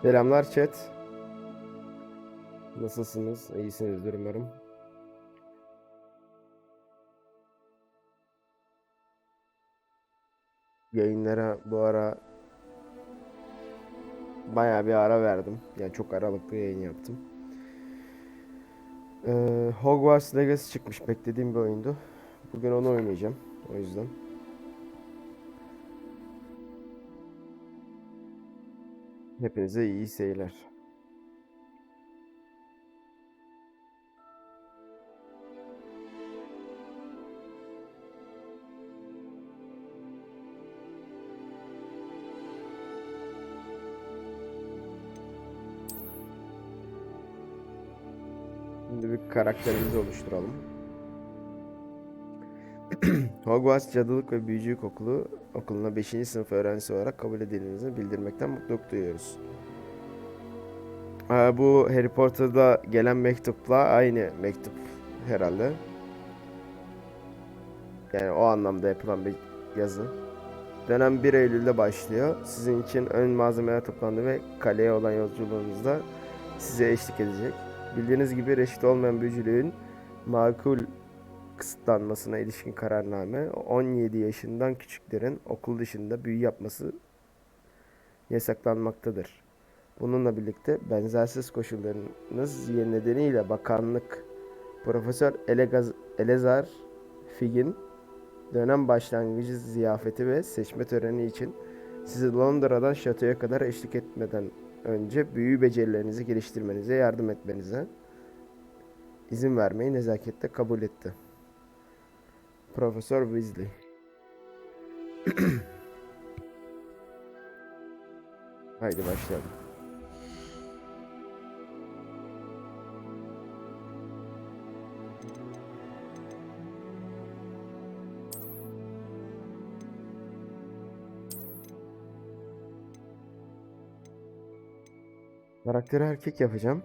Selamlar chat. Nasılsınız? İyisinizdir umarım. Yayınlara bu ara bayağı bir ara verdim. Yani çok aralıklı yayın yaptım. Hogwarts Legacy çıkmış. Beklediğim bir oyundu. Bugün onu oynayacağım. O yüzden. Hepinize iyi seyirler. Şimdi bir karakterimizi oluşturalım. Hogwarts Cadılık ve Büyücülük Okulu'na 5. sınıf öğrencisi olarak kabul edildiğinizi bildirmekten mutluluk duyuyoruz. Bu Harry Potter'da gelen mektupla aynı mektup herhalde. Yani o anlamda yapılan bir yazı. Dönem 1 Eylül'de başlıyor. Sizin için ön malzemeler toplandı ve kaleye olan yolculuğunuzda size eşlik edecek. Bildiğiniz gibi reşit olmayan büyücülüğün makul kısıtlanmasına ilişkin kararname 17 yaşından küçüklerin okul dışında büyü yapması yasaklanmaktadır. Bununla birlikte benzersiz koşullarınız nedeniyle bakanlık Profesör Elezar Figgin dönem başlangıcı ziyafeti ve seçme töreni için sizi Londra'dan şatoya kadar eşlik etmeden önce büyü becerilerinizi geliştirmenize yardım etmenize izin vermeyi nezaketle kabul etti. Profesör Weasley. Haydi başlayalım. Karakteri erkek yapacağım.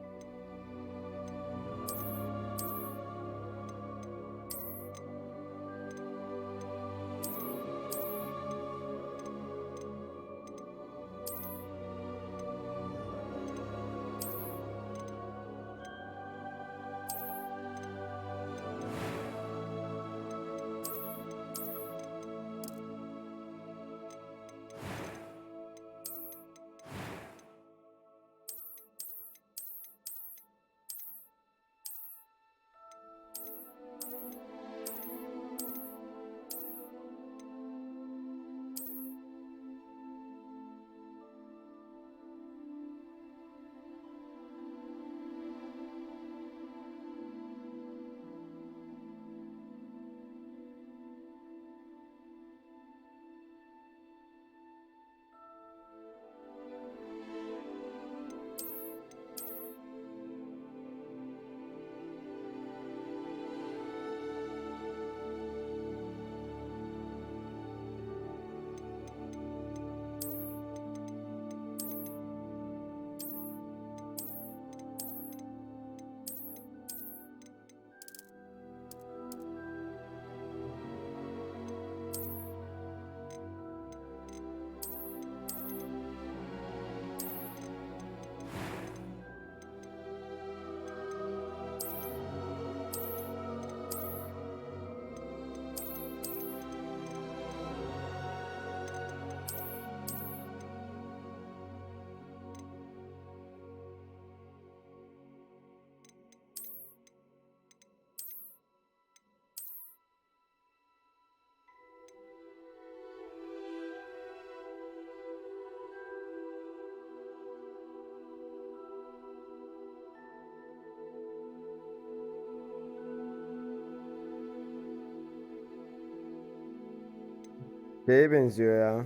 Şeye benziyor ya.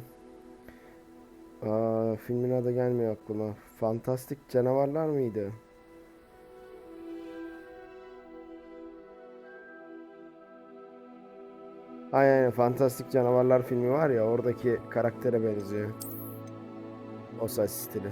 Filmin adı gelmiyor aklıma. Fantastik Canavarlar mıydı? Aynen, Fantastik Canavarlar filmi var ya, oradaki karaktere benziyor. O saç stili.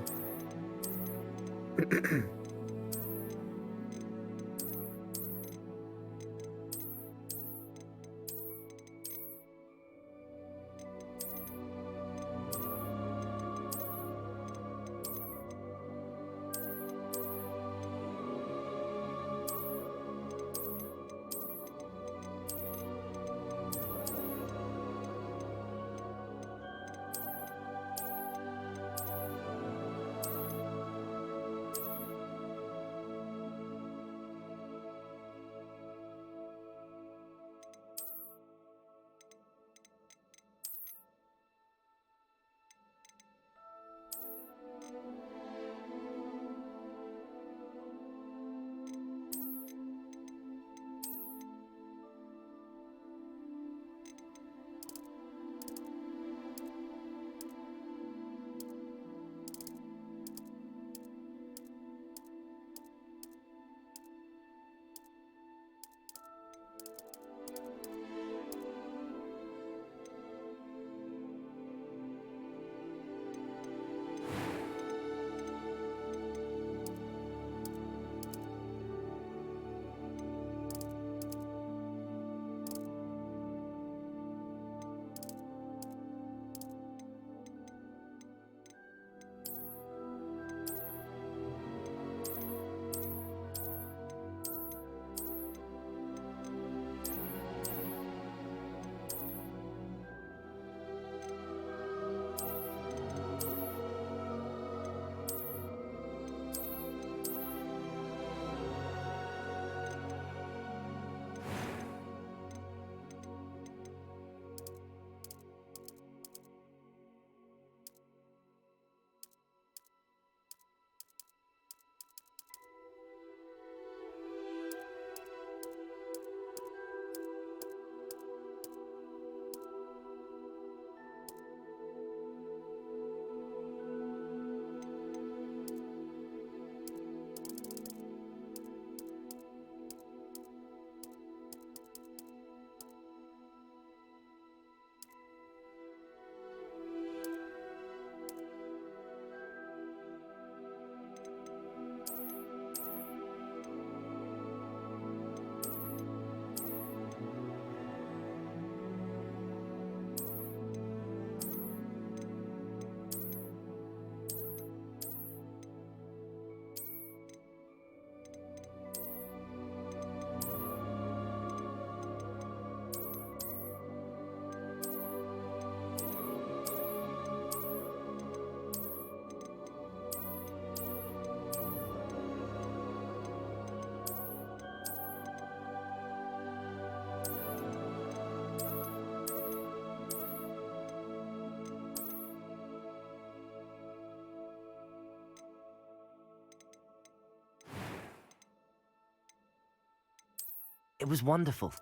It was wonderful.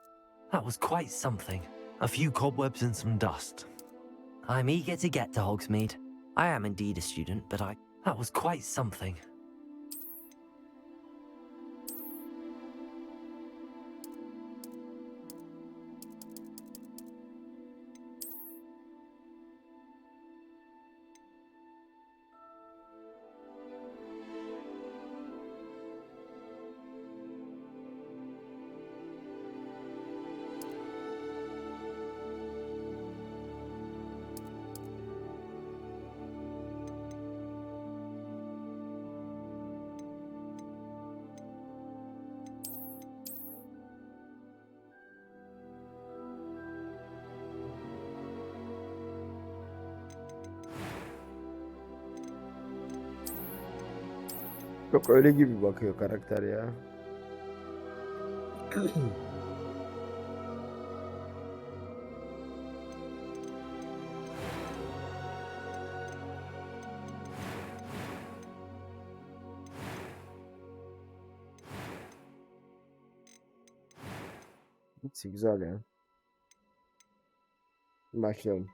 That was quite something. A few cobwebs and some dust. I'm eager to get to Hogsmeade. I am indeed a student, but that was quite something. Çok öyle gibi bakıyor karakter ya. Hepsi güzel ya. Başlayalım.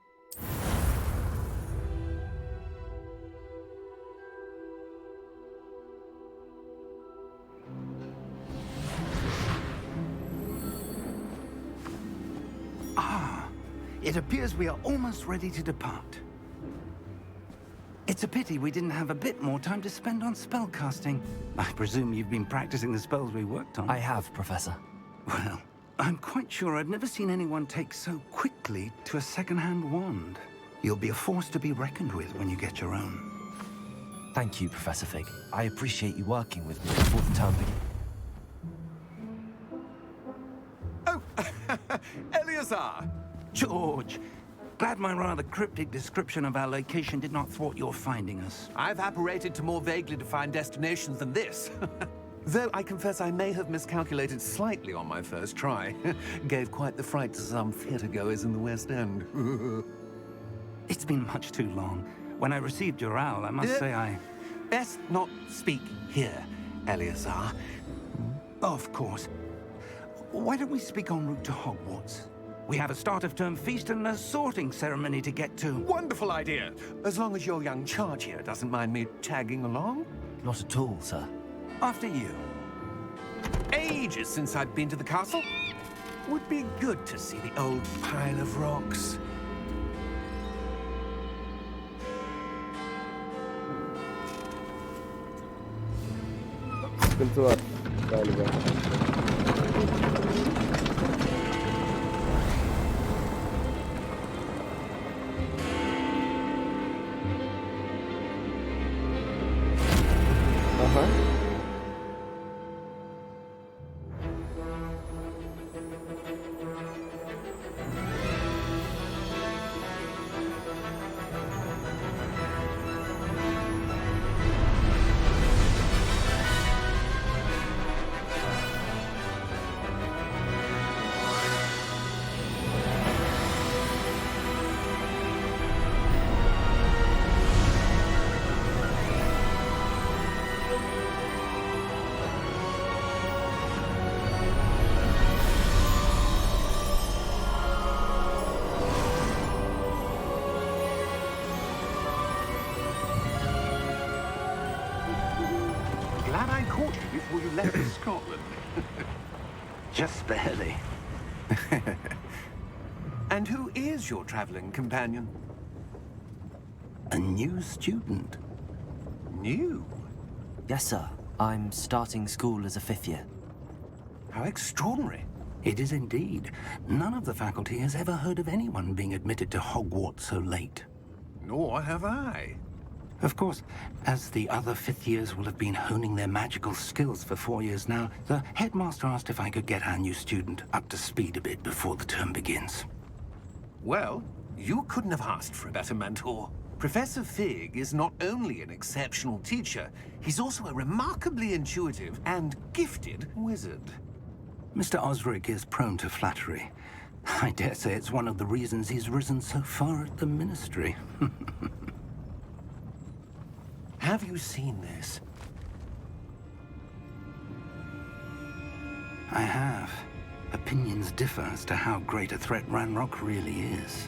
It appears we are almost ready to depart. It's a pity we didn't have a bit more time to spend on spellcasting. I presume you've been practicing the spells we worked on. I have, Professor. Well, I'm quite sure I've never seen anyone take so quickly to a second-hand wand. You'll be a force to be reckoned with when you get your own. Thank you, Professor Fig. I appreciate you working with me before the term begins. Oh, Eleazar! George, glad my rather cryptic description of our location did not thwart your finding us. I've apparated to more vaguely defined destinations than this. Though I confess I may have miscalculated slightly on my first try. Gave quite the fright to some theatre-goers in the West End. It's been much too long. When I received your owl, I must say I... Best not speak here, Eleazar. Of course. Why don't we speak en route to Hogwarts? We have a start-of-term feast and a sorting ceremony to get to. Wonderful idea! As long as your young charge here doesn't mind me tagging along. Not at all, sir. After you. Ages since I've been to the castle. Would be good to see the old pile of rocks. Sıkıntı var galiba. Aha. Glad I caught you before you left Scotland. Just barely. And who is your traveling companion? A new student. New? Yes, sir. I'm starting school as a 5th year. How extraordinary. It is indeed. None of the faculty has ever heard of anyone being admitted to Hogwarts so late. Nor have I. Of course, as the other 5th years will have been honing their magical skills for 4 years now, the headmaster asked if I could get our new student up to speed a bit before the term begins. Well, you couldn't have asked for a better mentor. Professor Fig is not only an exceptional teacher, he's also a remarkably intuitive and gifted wizard. Mr. Osric is prone to flattery. I dare say it's one of the reasons he's risen so far at the ministry. Have you seen this? I have. Opinions differ as to how great a threat Ranrock really is.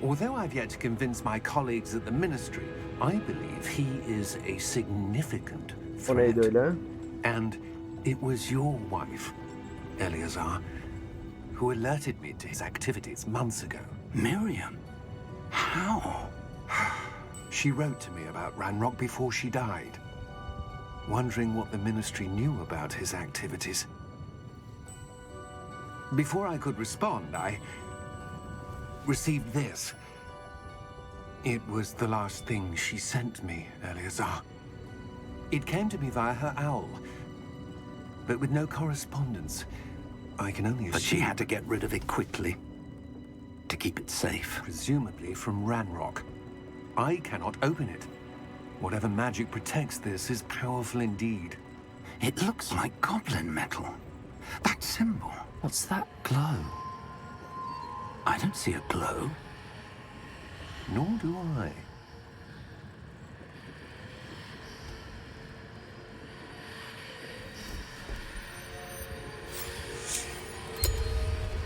Although I've yet to convince my colleagues at the Ministry, I believe he is a significant O neydi threat. öyle? And it was your wife, Eleazar, who alerted me to his activities months ago. Miriam? How? She wrote to me about Ranrock before she died, wondering what the Ministry knew about his activities. Before I could respond, I received this. It was the last thing she sent me, Eleazar. It came to me via her owl, but with no correspondence. I can only assume... But she had to get rid of it quickly, to keep it safe. Presumably from Ranrock. I cannot open it. Whatever magic protects this is powerful indeed. It looks like goblin metal. That symbol. What's that glow? I don't see a glow. Nor do I.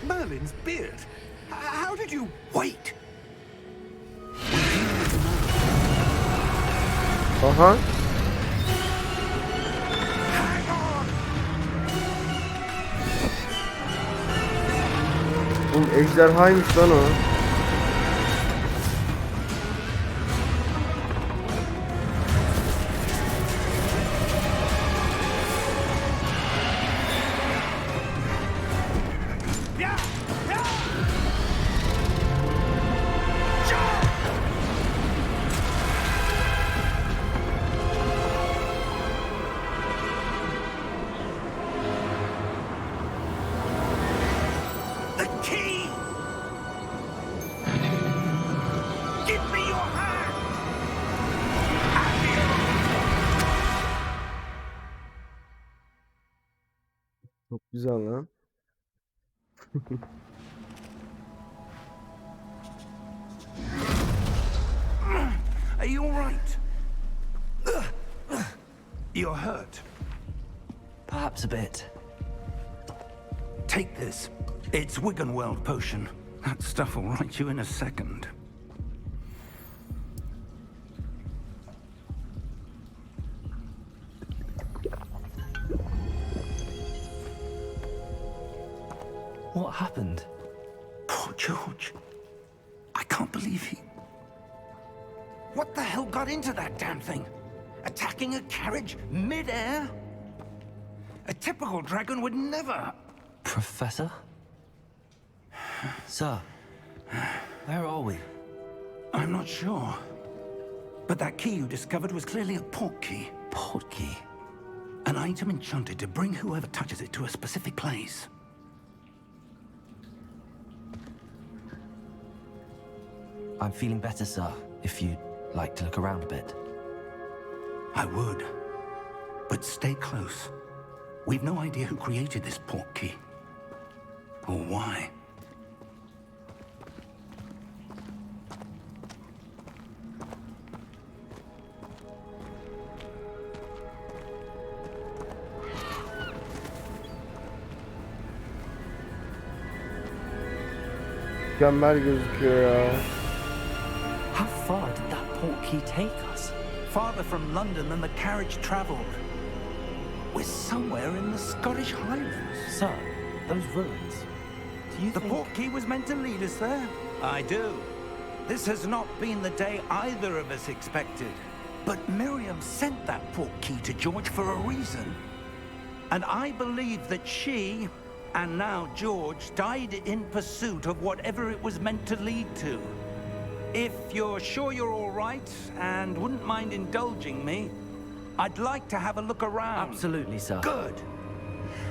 Merlin's beard. How did you... Wait! Aha. Oğlum ejderhaymış lan o. The key! Give me your hand! Çok güzel lan. Are you all right? You're hurt. Perhaps a bit. Take this. It's Wiggenweld potion. That stuff will right you in a second. What happened? Poor George. I can't believe he... What the hell got into that damn thing? Attacking a carriage mid-air? A typical dragon would never... Professor? Sir, where are we? I'm not sure. But that key you discovered was clearly a port key. Port key? An item enchanted to bring whoever touches it to a specific place. I'm feeling better, sir, if you'd like to look around a bit. I would. But stay close. We've no idea who created this port key. Or why. Mükemmel gözüküyor ya. How far did that port key take us? Farther from London than the carriage traveled. We're somewhere in the Scottish Highlands. Sir, those ruins. Do you The think... port key was meant to lead us there? I do. This has not been the day either of us expected. But Miriam sent that port key to George for a reason. And I believe that she, and now George, died in pursuit of whatever it was meant to lead to. If you're sure you're all right and wouldn't mind indulging me, I'd like to have a look around. Absolutely, sir. Good.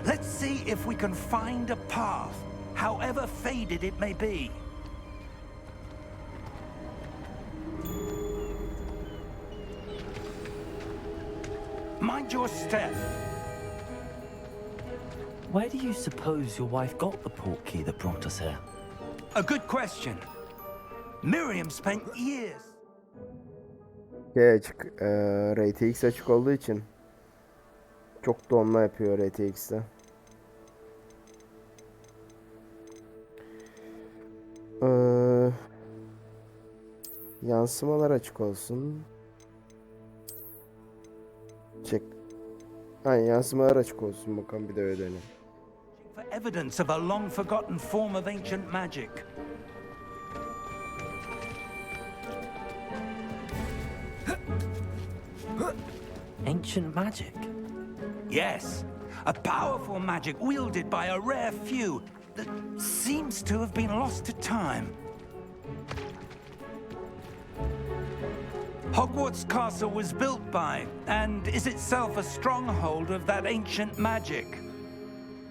Let's see if we can find a path, however faded it may be. Mind your step. Where do you suppose your wife got the port key that brought us here? A good question. Miriam spent years... Şey açık. RTX açık olduğu için çok donma yapıyor RTX'te. Yansımalar açık olsun. Çek. Aynen, yansımalar açık olsun bakalım, bir de öyle deneyelim. For evidence of a long forgotten form of ancient magic. Ancient magic? Yes, a powerful magic wielded by a rare few that seems to have been lost to time. Hogwarts Castle was built by, and is itself a stronghold of that ancient magic.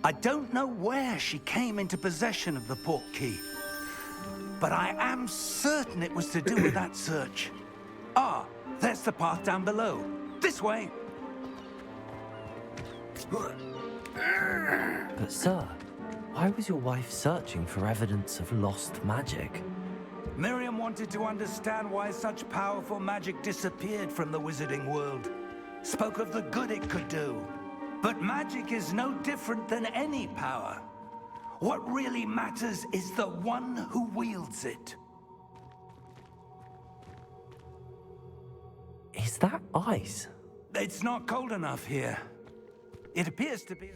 I don't know where she came into possession of the portkey, but I am certain it was to do with that search. Ah, there's the path down below. This way. But sir, why was your wife searching for evidence of lost magic? Miriam wanted to understand why such powerful magic disappeared from the wizarding world. Spoke of the good it could do. But magic is no different than any power. What really matters is the one who wields it. Is that ice? It's not cold enough here. It appears to be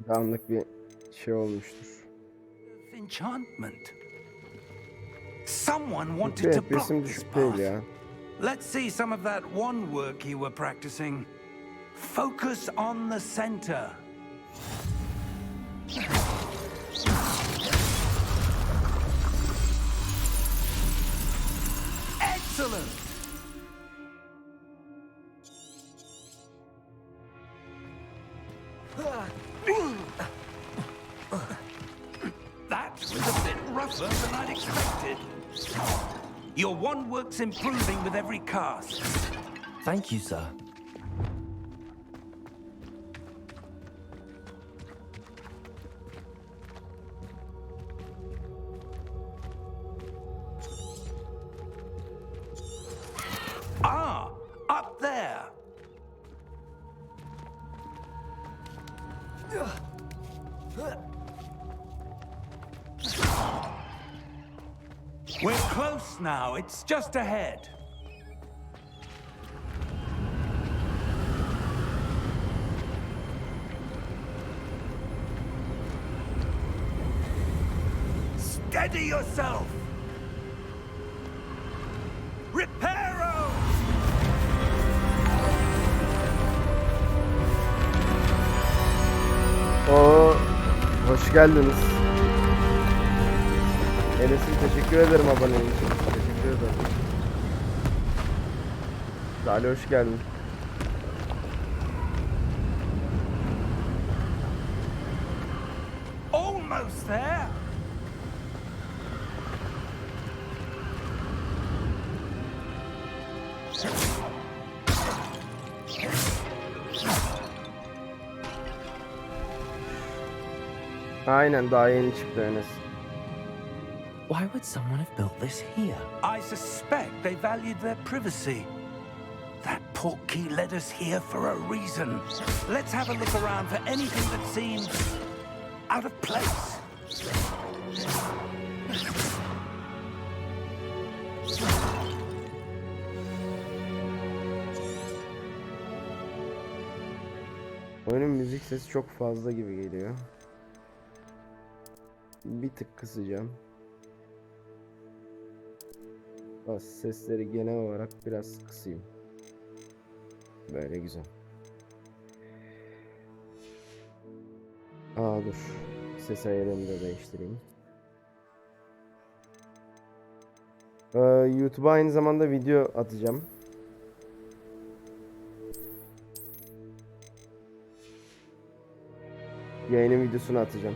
Anlık bir şey olmuştur. enchantment. Someone Bir wanted to block resim this düşük değil path. ya. Let's see some of that wand work you were practicing. Focus on the center. Excellent! That was a bit rougher than I'd expected. Your wand work's improving with every cast. Thank you, sir. Ah, up there. We're close now. It's just ahead. Steady yourself. Reparo! Oo, hoş geldiniz. Enes'im, teşekkür ederim abone için. Teşekkür ederim. Salih, hoş geldin. Almost there. Aynen, daha yeni çıktı Enes. Why would someone have built this here? I suspect they valued their privacy. That portkey led us here for a reason. Let's have a look around for anything that seems out of place. Oyunun müzik sesi çok fazla gibi geliyor. Bir tık kısacağım. Bas, sesleri genel olarak biraz kısayım. Böyle güzel. Dur. Ses ayarını da değiştireyim. YouTube'a aynı zamanda video atacağım. Yayının videosunu atacağım.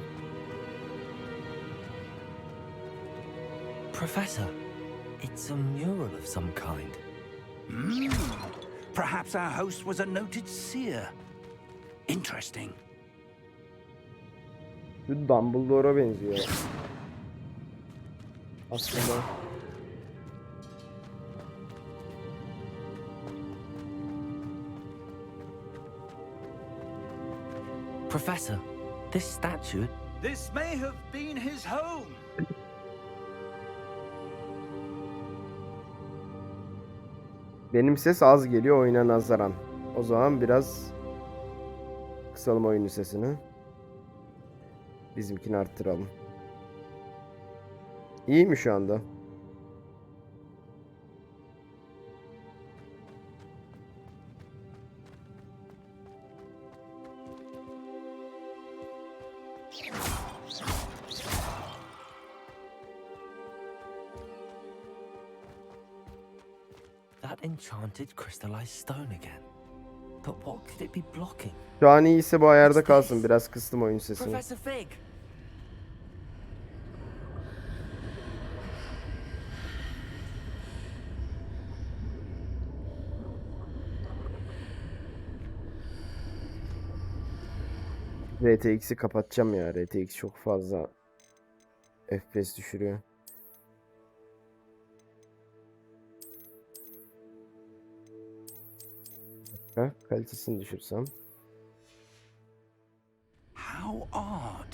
Professor, it's a mural of some kind. Perhaps our host was a noted seer. Interesting. Bu Dumbledore'a benziyor. Aslında. Professor, this statue... This may have been his home. Benim ses az geliyor oyuna nazaran. O zaman biraz kısalım oyunun sesini. Bizimkini arttıralım. İyi mi şu anda? That enchanted crystallized stone again. But what could it be blocking? Şu an iyiyse bu ayarda kalsın. Biraz kıstım oyun sesini. Professor Fig! RTX'i kapatacağım ya. RTX çok fazla FPS düşürüyor. Kalitesini düşürsem. How odd.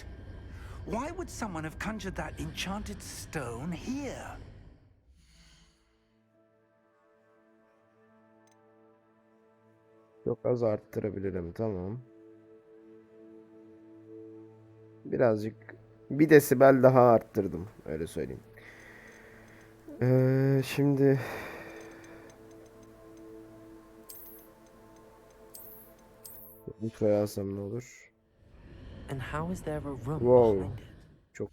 Why would someone have conjured that enchanted stone here? Çok az arttırabilirim. Tamam. Birazcık bir desibel daha arttırdım. Öyle söyleyeyim. Şimdi introya alsam ne olur? And how is there a room Wow. behind it? Çok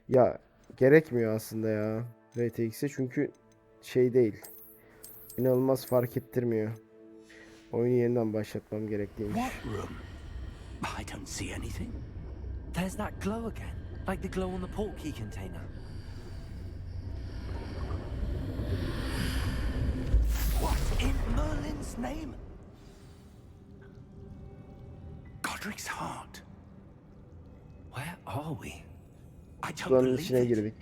ya gerekmiyor aslında ya RTX'e çünkü şey değil. İnanılmaz fark ettirmiyor. Oyunu yeniden başlatmam gerekliymiş. What room? I don't see anything. There's that glow again, like the glow on the portkey container. What in Merlin's name? Godric's heart. Where are we? I don't Buranın believe içine it. girdik.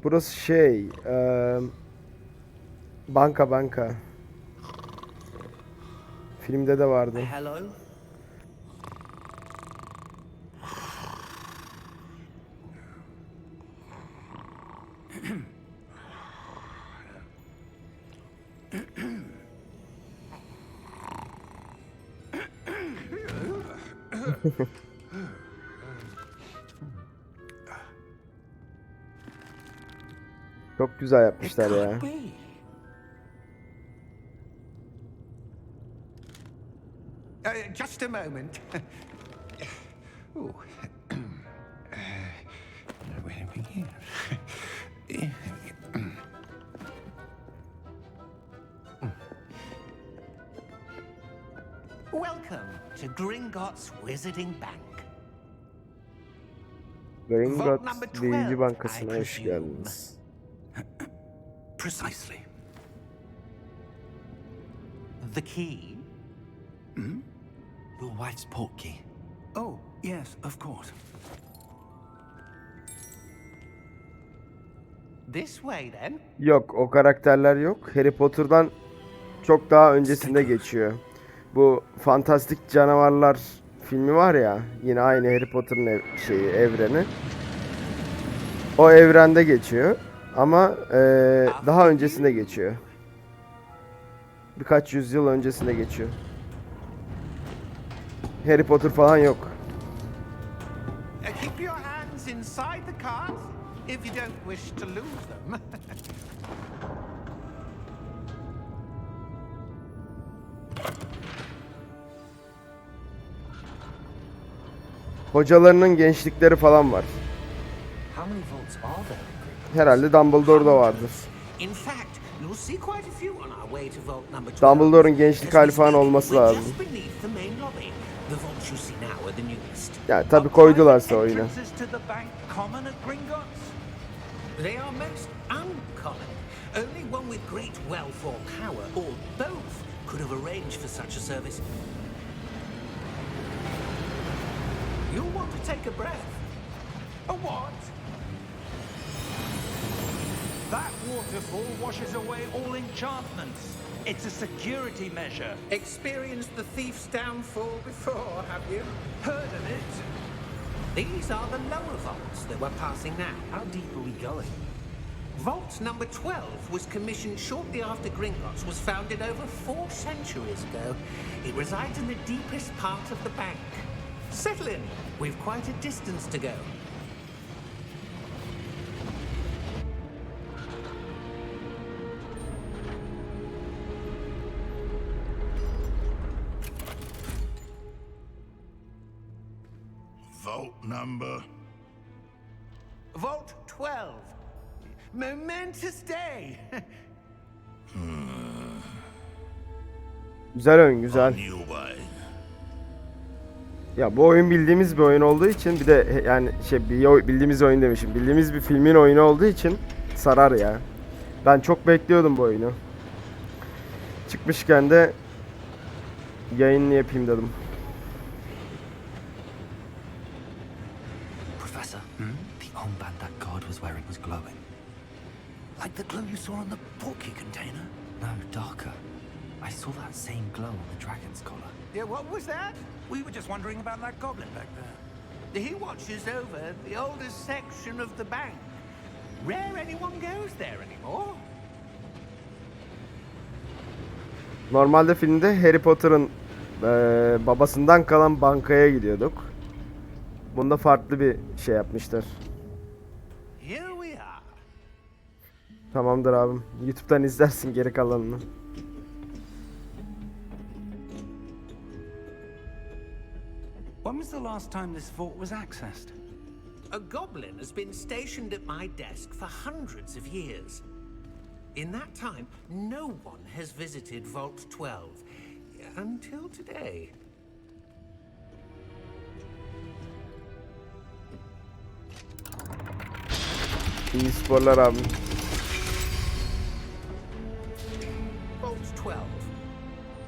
Burası şey banka. Filmde de vardı. Hello? Çok güzel It yapmışlar ya. can't be. Just a moment. Ooh. Where to begin? Welcome to Gringotts Wizarding Bank. Gringotts number Büyücü 12, Bankası'na I hoş presume. geldiniz. Precisely. The key? Your wife's portkey. Oh, yes, of course. This way then. Yok, o karakterler yok. Harry Potter'dan çok daha öncesinde geçiyor. Bu Fantastik Canavarlar filmi var ya, yine aynı Harry Potter'ın evreni. O evrende geçiyor ama daha öncesinde geçiyor. Birkaç yüzyıl öncesinde geçiyor. Harry Potter falan yok. Keep your hands inside the cards if you don't wish to lose them. Hocalarının gençlikleri falan var. How many vaults are there? Herhalde Dumbledore'da vardır. In fact, you'll see quite a few on our way to vault number 12. Dumbledore'un gençlik hali falan olması We're lazım. just beneath the main lobby. The vaults you see now are the newest. Yani tabii koydularsa oyuna. Entrances to the bank common at Gringotts? They are most uncommon. Only one with great wealth or power, or both, could have arranged for such a service. You'll want to take a breath. A what? That waterfall washes away all enchantments. It's a security measure. Experienced the thief's downfall before, have you? Heard of it? These are the lower vaults that we're passing now. How deep are we going? Vault number 12 was commissioned shortly after Gringotts was founded over 4 centuries ago. It resides in the deepest part of the bank. Settle in. We've quite a distance to go. Vault number. Vault 12. Momentous day. Güzel oyun, güzel. New way. Ya bu oyun bildiğimiz bir oyun olduğu için, bir de yani bildiğimiz oyun demişim. Bildiğimiz bir filmin oyunu olduğu için sarar ya. Ben çok bekliyordum bu oyunu. Çıkmışken de yayını yapayım dedim. Professor, the armband that guard was wearing was glowing. Like the glow you saw on the portkey container? No, darker. I saw that same glow on the dragon's collar. Yeah, what was that? We were just wondering about that goblin back there. He watches over the oldest section of the bank. Rare anyone goes there anymore. Normalde filmde Harry Potter'ın babasından kalan bankaya gidiyorduk. Bunda farklı bir şey yapmışlar. Here we are. Tamamdır abim. YouTube'dan izlersin geri kalanını. When was the last time this vault was accessed? A goblin has been stationed at my desk for hundreds of years. In that time, no one has visited Vault 12 until today. İyi sporlar abim. Vault 12.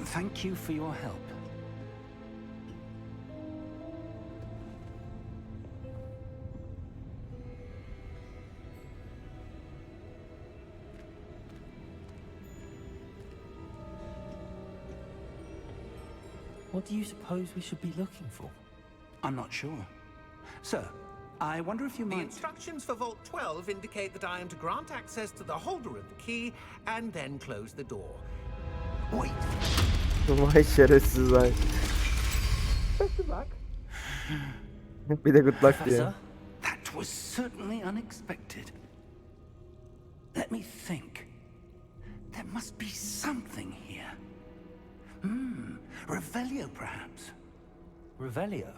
Thank you for your help. What do you suppose we should be looking for? I'm not sure. Sir, I wonder if you The might... instructions for Vault 12 indicate that I am to grant access to the holder of the key and then close the door. Wait! Vay şerefsiz ay. Bir de good luck diyor. Professor? That was certainly unexpected. Let me think. There must be something here. Revelio, perhaps? Revelio?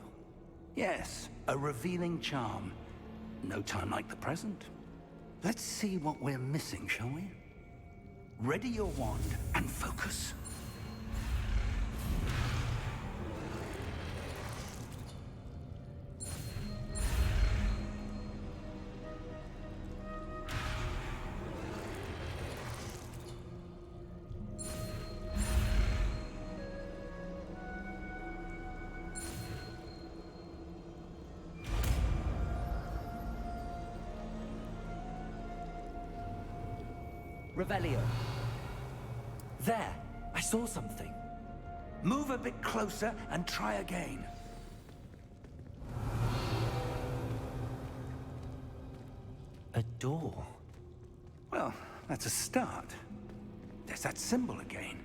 Yes, a revealing charm. No time like the present. Let's see what we're missing, shall we? Ready your wand and focus. Revelio. There! I saw something. Move a bit closer and try again. A door. Well, that's a start. There's that symbol again.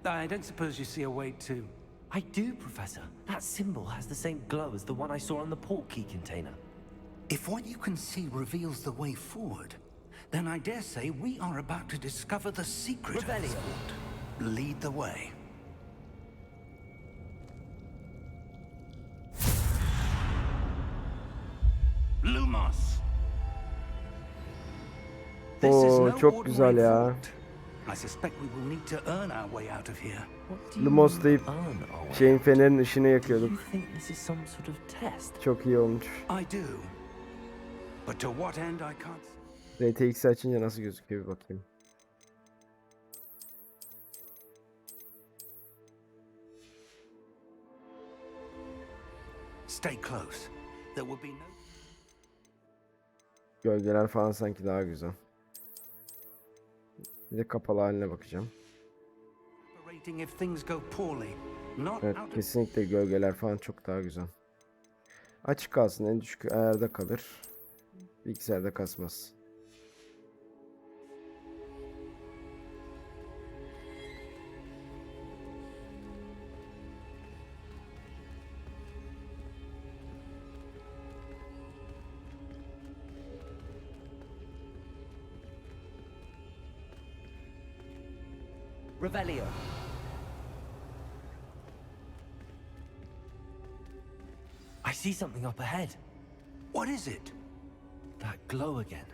I don't suppose you see a way to... I do, Professor. That symbol has the same glow as the one I saw on the portkey container. If what you can see reveals the way forward, then I dare say we are about to discover the secret of this Revelio. vault. Lead the way. Lumos. This is Oo, no çok ordinary güzel ya. vault. I suspect we will need to earn our way out of here. What do you Lumos deyip earn our way şeyin out? fenerin ışını Do you yakıyorduk. think this is some sort of test? Çok iyi olmuş. I do. But to what end I can't... RTX açınca nasıl gözüküyor bir bakayım. Stay close. There will be no... Gölgeler falan sanki daha güzel. Bir de kapalı haline bakacağım. Operating if things go poorly. Not Evet, out of kesinlikle gölgeler falan çok daha güzel. Açık kalsın, en düşük ayarda kalır. Bilgisayarda kasmaz. Revelio. I see something up ahead. what is it? That glow again,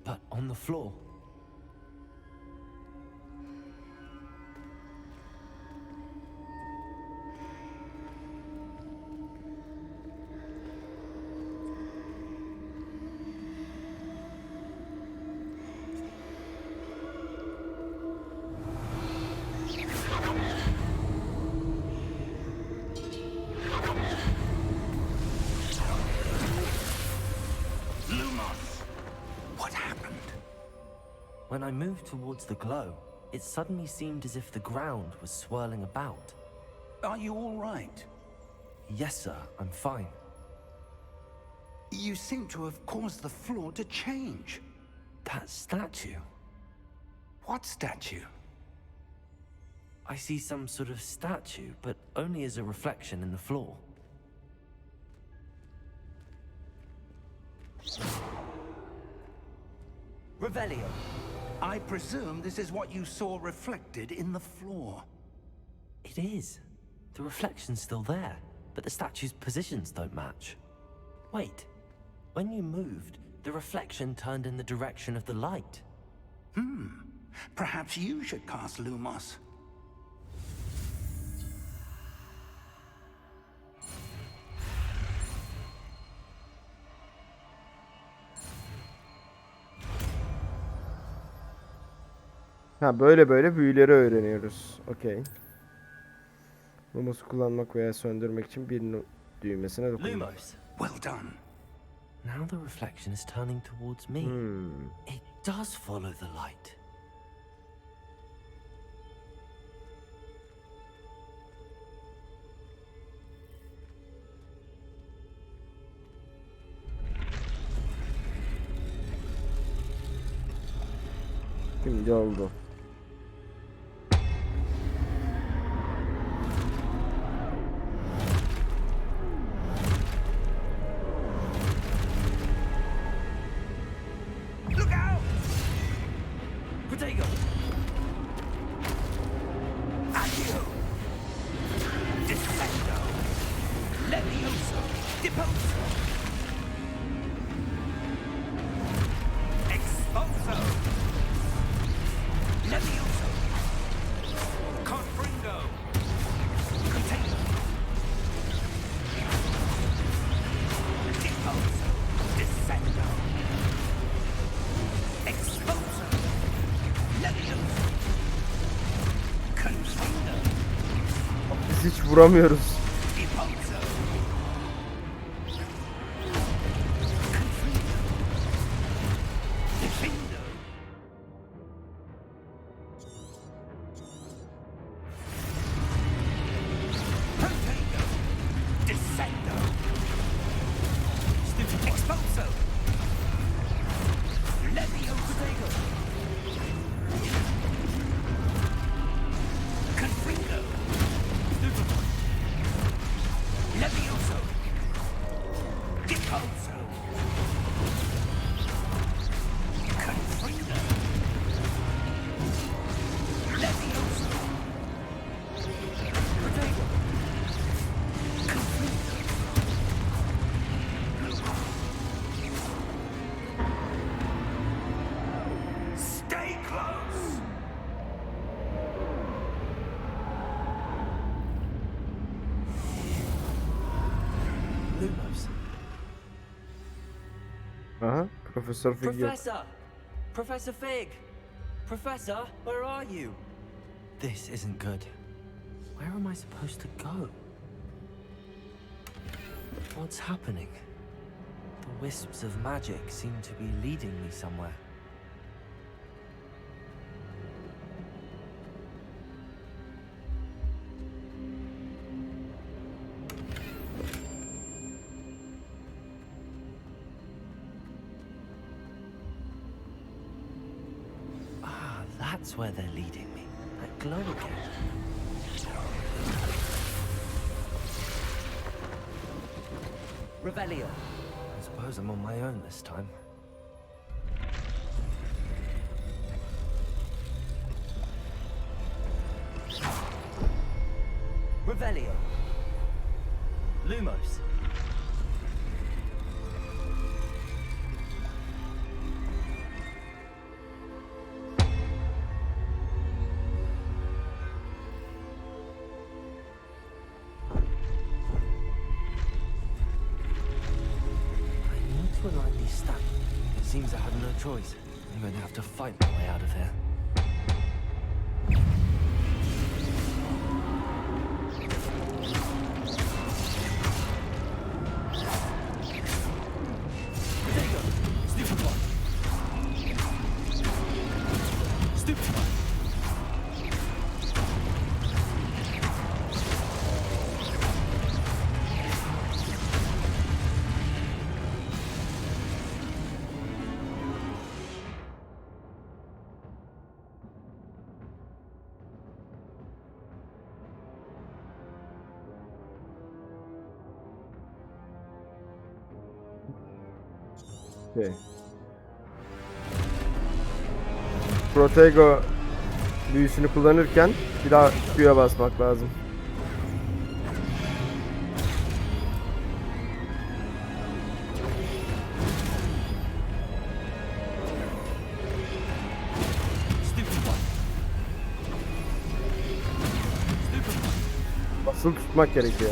but on the floor. Lumos! What happened? When I moved towards the glow, it suddenly seemed as if the ground was swirling about. Are you all right? Yes, sir, I'm fine. You seem to have caused the floor to change. That statue. What statue? I see some sort of statue, but only as a reflection in the floor. Revelio. I presume this is what you saw reflected in the floor. It is. The reflection's still there, but the statue's positions don't match. Wait. When you moved, the reflection turned in the direction of the light. Perhaps you should cast Lumos. Ha, böyle böyle büyüleri öğreniyoruz. Okey. Lumos'u kullanmak veya söndürmek için bir düğmesine dokunmak. Lumos. Well done. Now the reflection is turning towards me. It does follow the light. Şimdi oldu. Look out! Protego! Accio! Defendo! Levioso! Deposo! Expulso! Levioso! Confringo! Container! Deposo! Descendo! Expulso! Levioso! Container! Biz hiç vuramıyoruz. Deposo! Defendo! Protego! Descendo! Expulso! Levioso! Confringo! Levioso! Deposo! Confringo! Levioso! Protego! Confringo! Stay close! Lumos. Aha, Profesör Fig yok. Professor! Professor Fig! Professor, where are you? This isn't good. Where am I supposed to go? What's happening? The wisps of magic seem to be leading me somewhere. that's where they're leading me. That glow again. Revelio. I suppose I'm on my own this time. Revelio. Lumos. It seems I have no choice. I'm going to have to fight my way out of here. Potato! Stupid one! Stupid one! Şey. Protego büyüsünü kullanırken bir daha Q'ya basmak lazım. Basılı tutmak gerekiyor.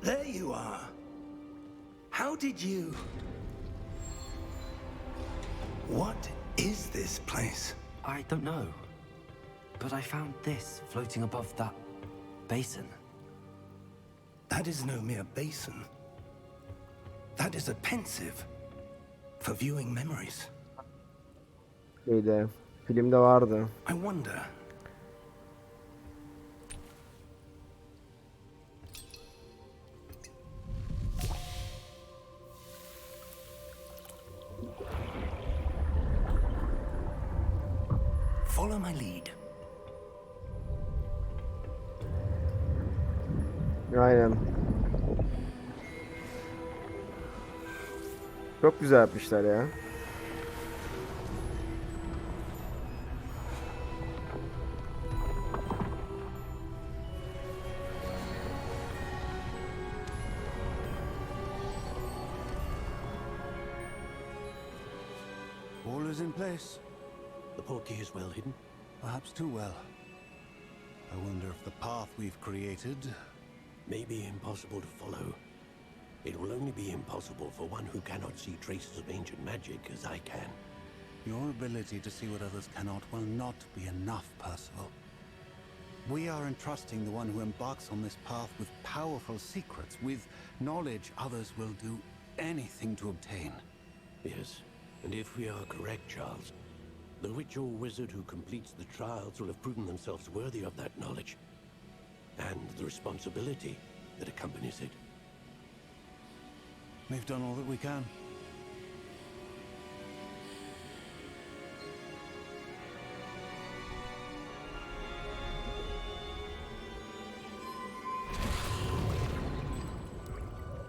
There you are. How did you... What is this place? I don't know. But I found this floating above that basin. That is no mere basin. That is a pensive for viewing memories. Şeyde, filmde vardı. I wonder... Follow my lead. Aynen. Çok güzel yapmışlar ya. All is in place. The portkey is well hidden. Perhaps too well. I wonder if the path we've created... may be impossible to follow. It will only be impossible for one who cannot see traces of ancient magic as I can. Your ability to see what others cannot will not be enough, Percival. We are entrusting the one who embarks on this path with powerful secrets, with knowledge others will do anything to obtain. Yes, and if we are correct, Charles, the witch or wizard who completes the trials will have proven themselves worthy of that knowledge, and the responsibility that accompanies it. We've done all that we can.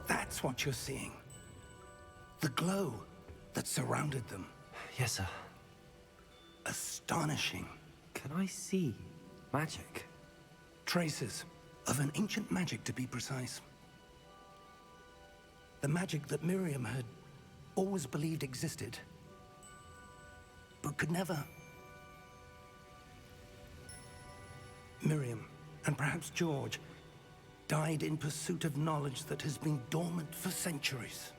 That's what you're seeing. The glow that surrounded them. Yes, sir. Astonishing. Can I see magic? Traces of an ancient magic, to be precise. The magic that Miriam had always believed existed, but could never. Miriam, and perhaps George, died in pursuit of knowledge that has been dormant for centuries.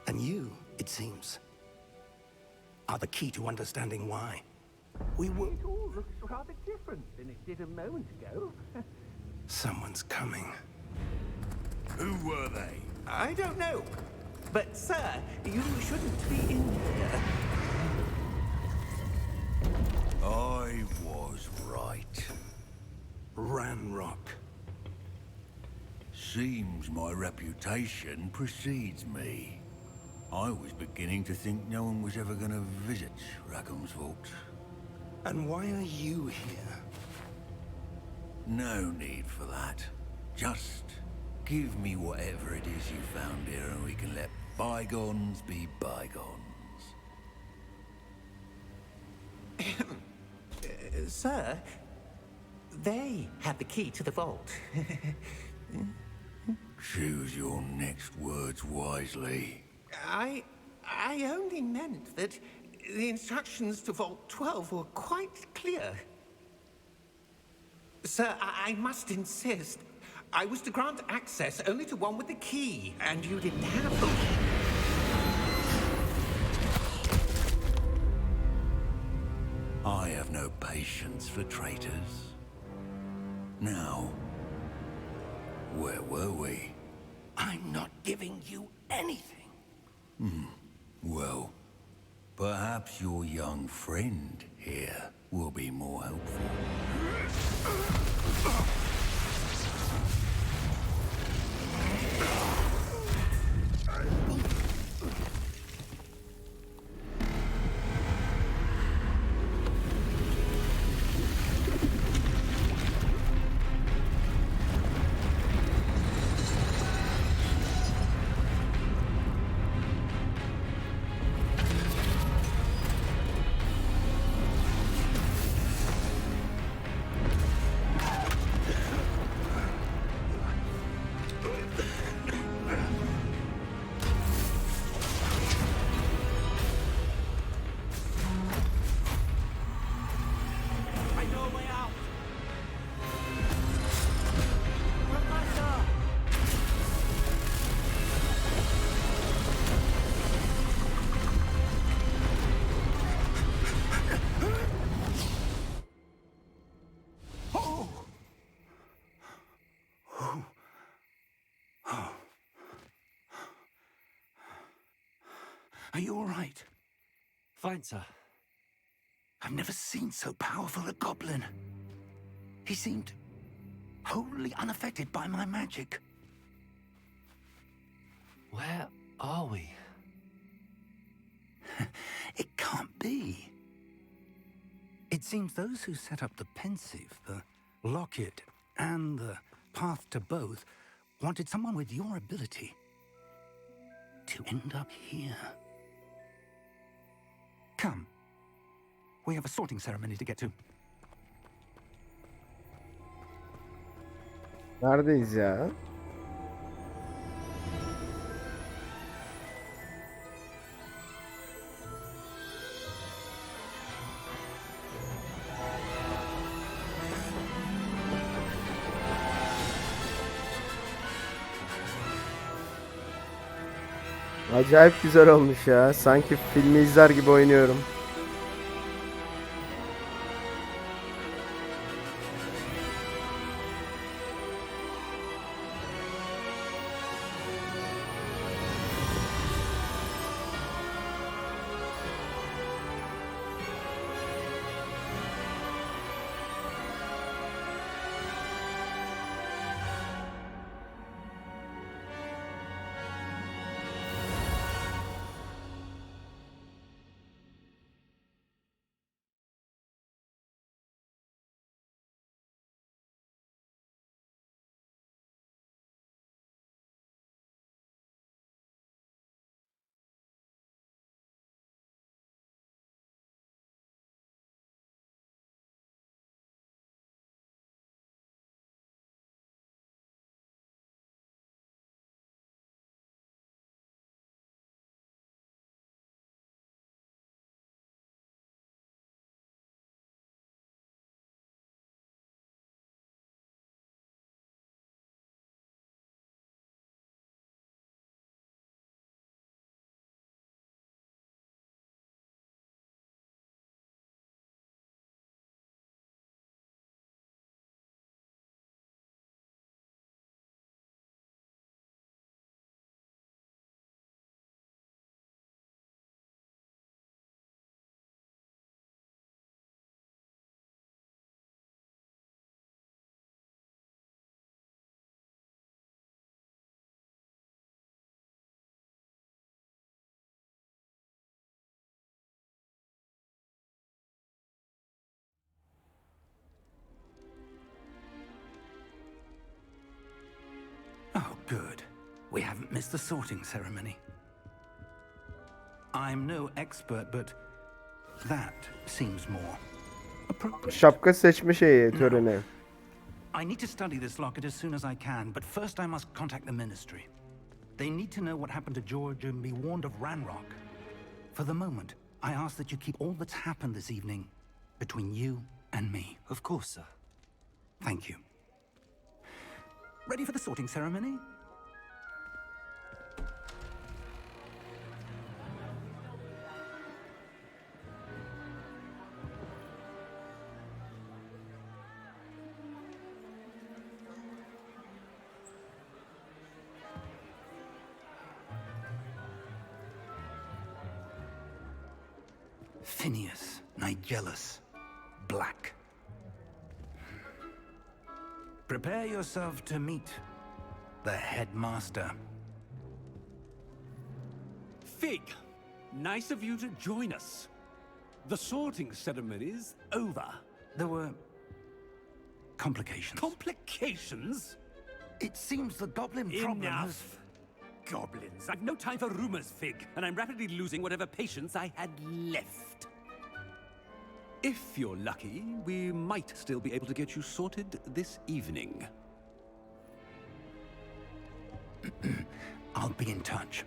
And you, it seems, are the key to understanding why. We were... It all looks rather different than it did a moment ago. Someone's coming. Who were they? I don't know. But, sir, you shouldn't be in here. I was right. Ranrock. Seems my reputation precedes me. I was beginning to think no one was ever going to visit Rackham's vault. And why are you here? No need for that. Just give me whatever it is you found here and we can let bygones be bygones. Sir, they had the key to the vault. Choose your next words wisely. I only meant that the instructions to Vault 12 were quite clear. Sir, I must insist. I was to grant access only to one with the key, and you didn't have the key. I have no patience for traitors. Now, where were we? I'm not giving you anything. Well, perhaps your young friend here will be more helpful. Are you all right? Fine, sir. I've never seen so powerful a goblin. He seemed wholly unaffected by my magic. Where are we? It can't be. It seems those who set up the pensive, the locket, and the path to both wanted someone with your ability to end up here. Come. We have a sorting ceremony to get to. Neredeyiz ya? Acayip güzel olmuş ya. Sanki filmi izler gibi oynuyorum. Oh, good. We haven't missed the sorting ceremony. I'm no expert, but that seems more appropriate. Şapka seçme töreni. I need to study this locket as soon as I can, but first I must contact the ministry. They need to know what happened to George and be warned of Ranrock. For the moment, I ask that you keep all that's happened this evening between you and me. Of course, sir. Thank you. Ready for the sorting ceremony? Phineas, Nigellus, Black. Prepare yourself to meet the headmaster. Fig, nice of you to join us. The sorting ceremony's over. There were complications. Complications? It seems the goblin problem has... Enough. Goblins. I've no time for rumors, Fig, and I'm rapidly losing whatever patience I had left. If you're lucky, we might still be able to get you sorted this evening. I'll be in touch.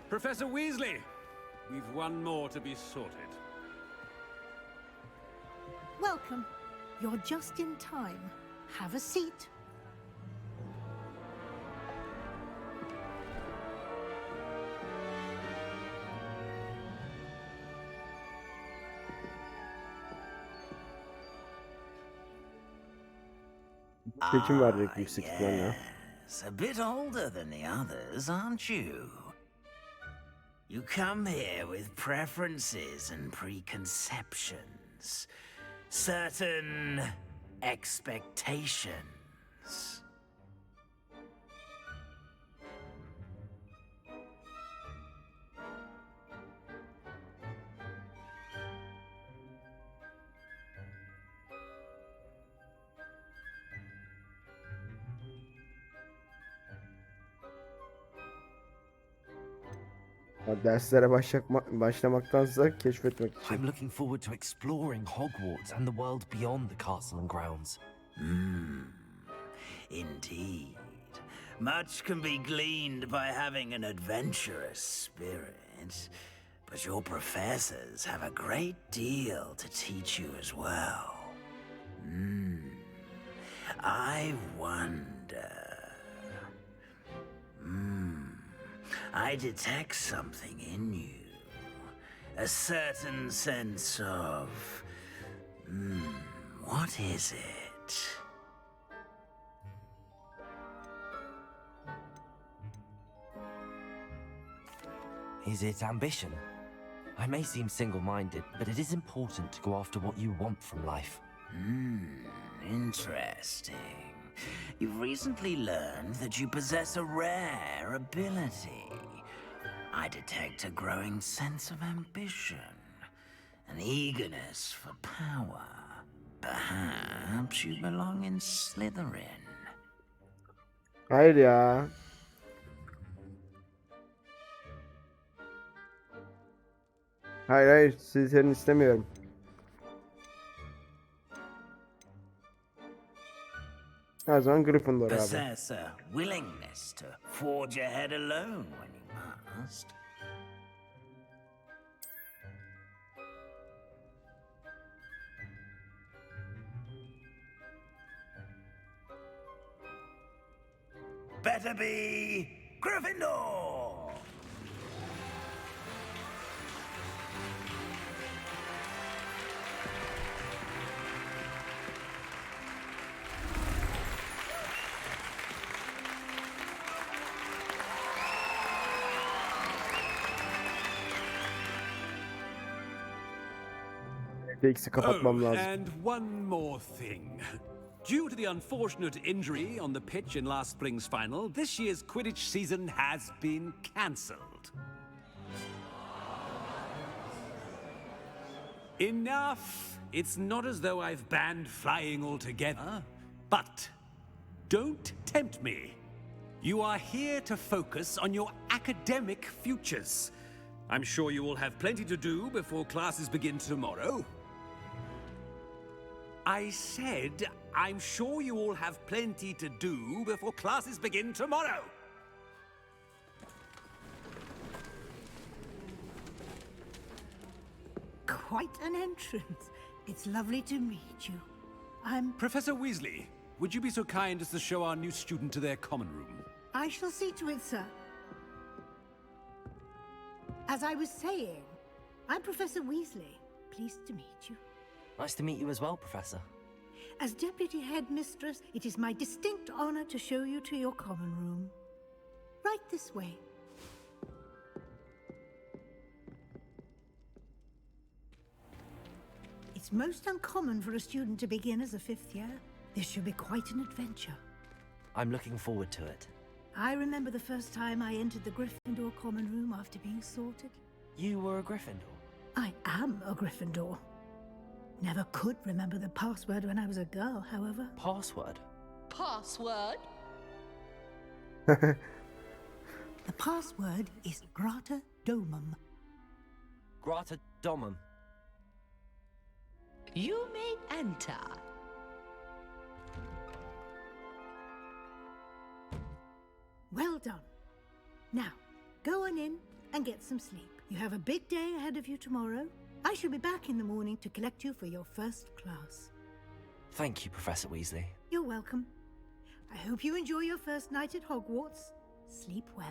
Professor Weasley, we've one more to be sorted. Welcome. You're just in time. Have a seat. Seçim verecek yüksek ihtimalle. Yes, a bit older than the others, aren't you? You come here with preferences and preconceptions, certain expectations. Derslere başlamaktansa keşfetmek için. I'm looking forward to exploring Hogwarts and the world beyond the castle and grounds. Indeed. Much can be gleaned by having an adventurous spirit, but your professors have a great deal to teach you as well. I wonder... I detect something in you. A certain sense of... what is it? Is it ambition? I may seem single-minded, but it is important to go after what you want from life. Interesting. You've recently learned that you possess a rare ability. I detect a growing sense of ambition, an eagerness for power. Perhaps you belong in Slytherin. Hayır ya. Hayır, Slytherin istemiyorum. Her zaman Gryffindor abi. Possess a willingness to forge ahead alone when you must. Better be Gryffindor! Eksi kapatmam lazım. And one more thing. Due to the unfortunate injury on the pitch in last spring's final, this year's Quidditch season has been cancelled. Enough! It's not as though I've banned flying altogether, but don't tempt me. You are here to focus on your academic futures. I'm sure you will have plenty to do before classes begin tomorrow. I said, I'm sure you all have plenty to do before classes begin tomorrow. Quite an entrance. It's lovely to meet you. I'm... Professor Weasley, would you be so kind as to show our new student to their common room? I shall see to it, sir. As I was saying, I'm Professor Weasley. Pleased to meet you. Nice to meet you as well, Professor. As Deputy Headmistress, it is my distinct honor to show you to your common room. Right this way. It's most uncommon for a student to begin as a fifth year. This should be quite an adventure. I'm looking forward to it. I remember the first time I entered the Gryffindor common room after being sorted. You were a Gryffindor? I am a Gryffindor. Never could remember the password when I was a girl, however. Password? Password? The password is Grata Domum. Grata Domum. You may enter. Well done. Now, go on in and get some sleep. You have a big day ahead of you tomorrow. I shall be back in the morning to collect you for your first class. Thank you, Professor Weasley. You're welcome. I hope you enjoy your first night at Hogwarts. Sleep well.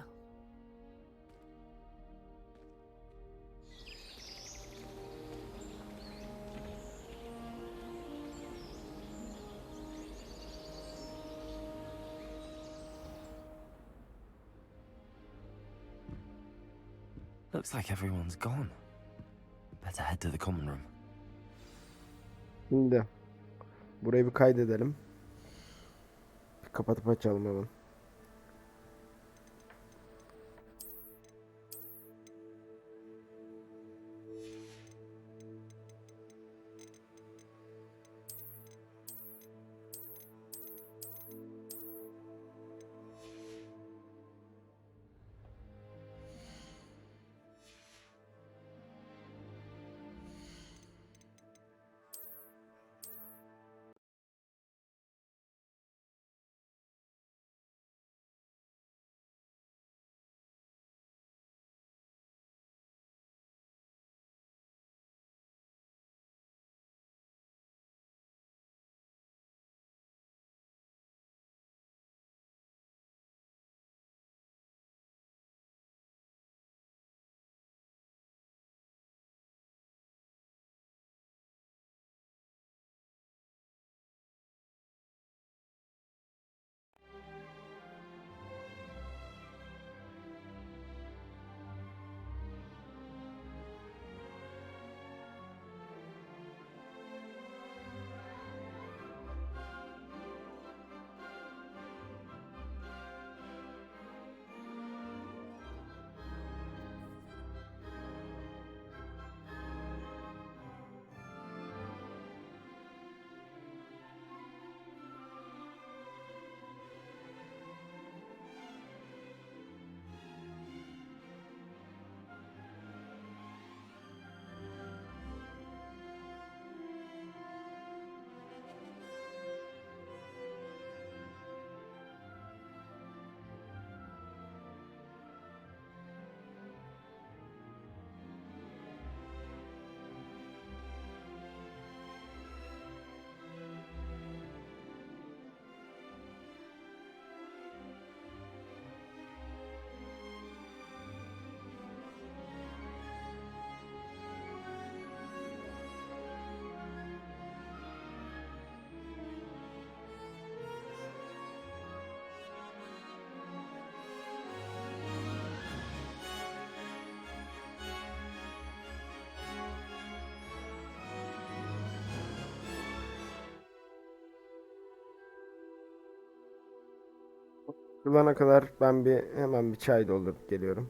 Looks like everyone's gone. Better head to the common room. Şimdi burayı bir kaydedelim. Bir kapatıp açalım hemen. Bulana kadar ben hemen bir çay doldurup geliyorum.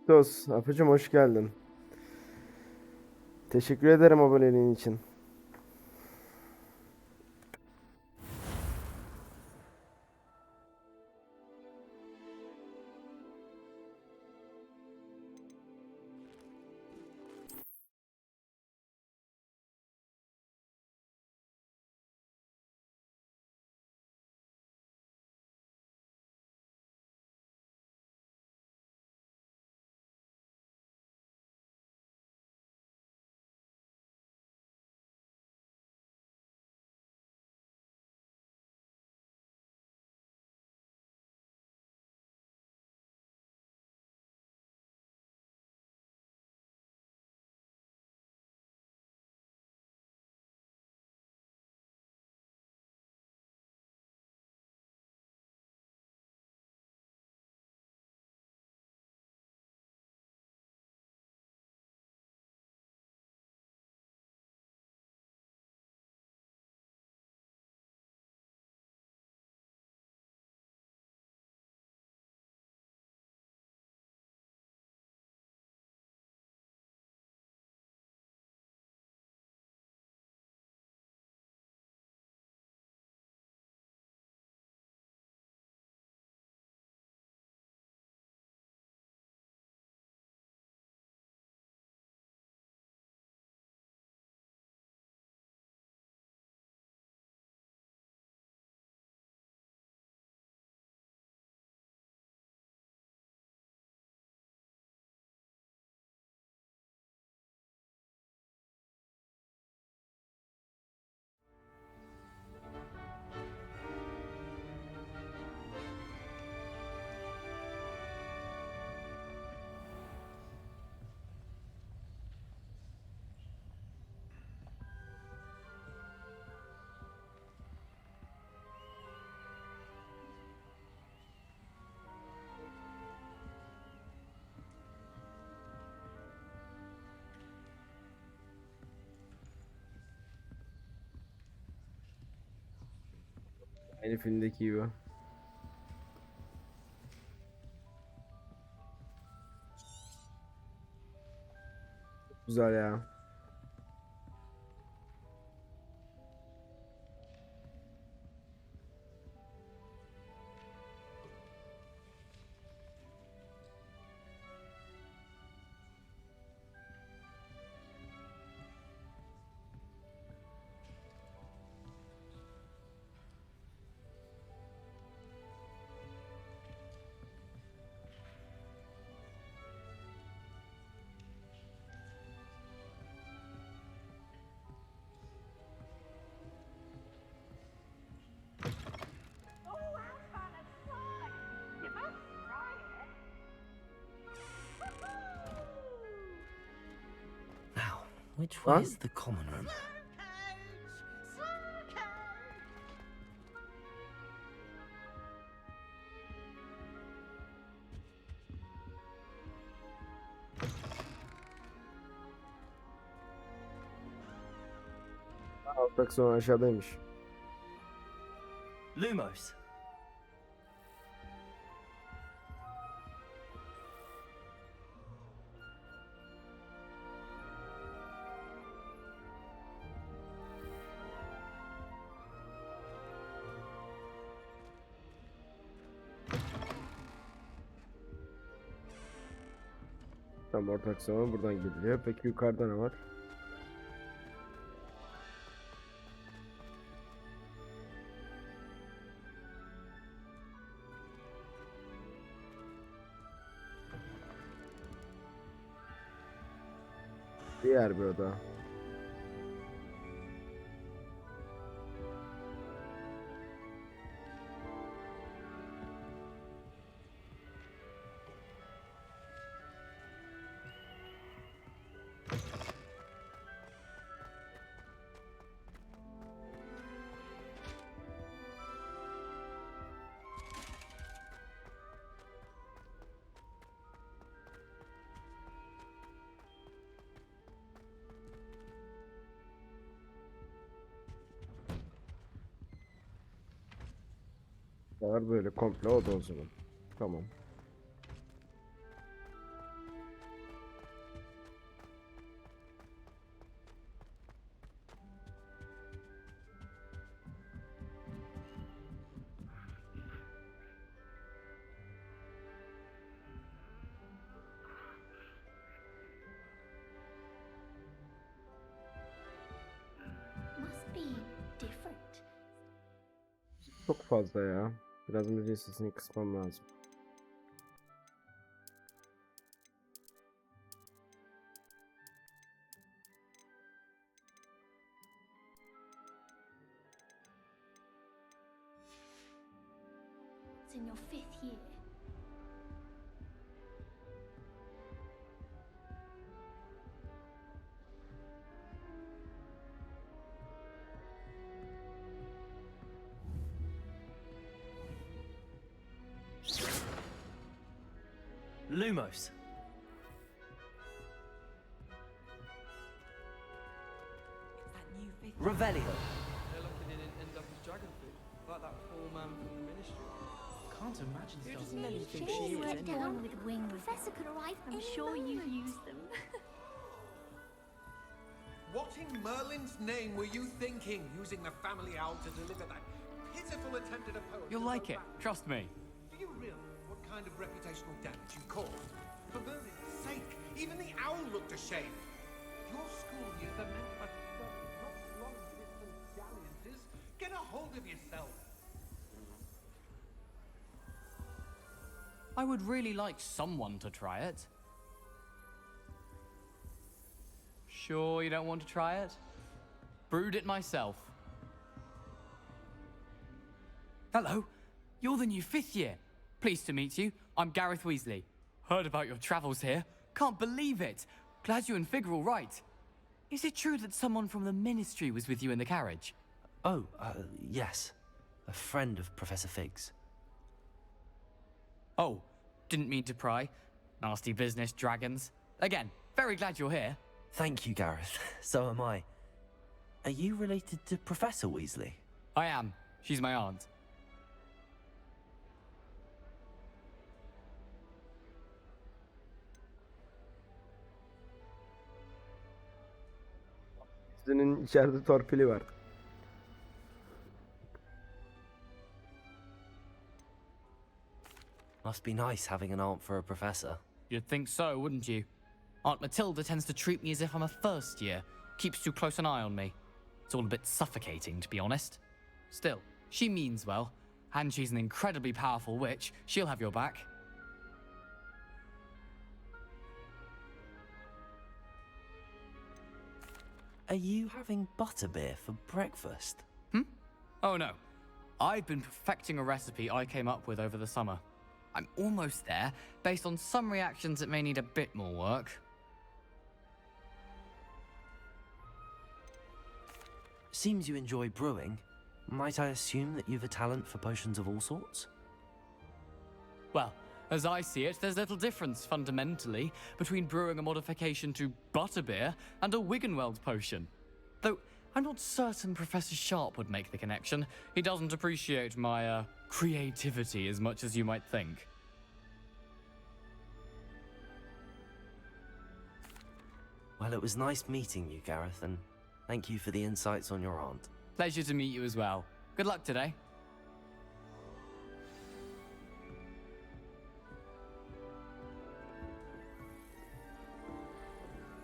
Dost, Afacım hoş geldin. Teşekkür ederim aboneliğin için. Aynı filmdeki gibi. Güzel ya. Now, which way is the common room? Alt aksiyon aşağıdaymış. Lumos. Tam orta aksiyona buradan gidiliyor. Peki yukarıda ne var? Diğer bir oda. Var böyle komple oda o zaman. Tamam. Must be different. Çok fazla ya. Biraz müziğin sesini kısmam lazım. It's in your 5th year. Lumos. Revelio. They're lucky they didn't end up as dragon food, like that poor man from the ministry. Can't imagine Who stuff. doesn't really think she is anyway? With wings. Professor could arrive. I'm sure you've used them. What in Merlin's name were you thinking, using the family owl to deliver that pitiful attempt at a poem? You'll like it, trust me. Do you realize what kind of reputational damage you caused? For Merlin's sake, even the owl looked ashamed. Your school years are meant for not long-distance dalliances. Get a hold of yourself. I would really like someone to try it. Sure you don't want to try it? Brewed it myself. Hello, you're the new 5th year. Pleased to meet you. I'm Gareth Weasley. Heard about your travels here. Can't believe it. Glad you and Fig are all right. Is it true that someone from the ministry was with you in the carriage? Oh, yes. A friend of Professor Fig's. Oh, didn't mean to pry. Nasty business, dragons. Again, very glad you're here. Thank you, Gareth. So am I. Are you related to Professor Weasley? I am. She's my aunt. Dizinin içeride torpili var. Must be nice having an aunt for a professor. You'd think so, wouldn't you? Aunt Matilda tends to treat me as if I'm a first year. Keeps too close an eye on me. It's all a bit suffocating, to be honest. Still, she means well. And she's an incredibly powerful witch. She'll have your back. Are you having butterbeer for breakfast? Oh no. I've been perfecting a recipe I came up with over the summer. I'm almost there. Based on some reactions, it may need a bit more work. Seems you enjoy brewing. Might I assume that you've a talent for potions of all sorts? Well, as I see it, there's little difference, fundamentally, between brewing a modification to butterbeer and a Wiggenweld potion. Though, I'm not certain Professor Sharp would make the connection. He doesn't appreciate my, creativity as much as you might think. Well, it was nice meeting you, Gareth, and thank you for the insights on your aunt. Pleasure to meet you as well. Good luck today.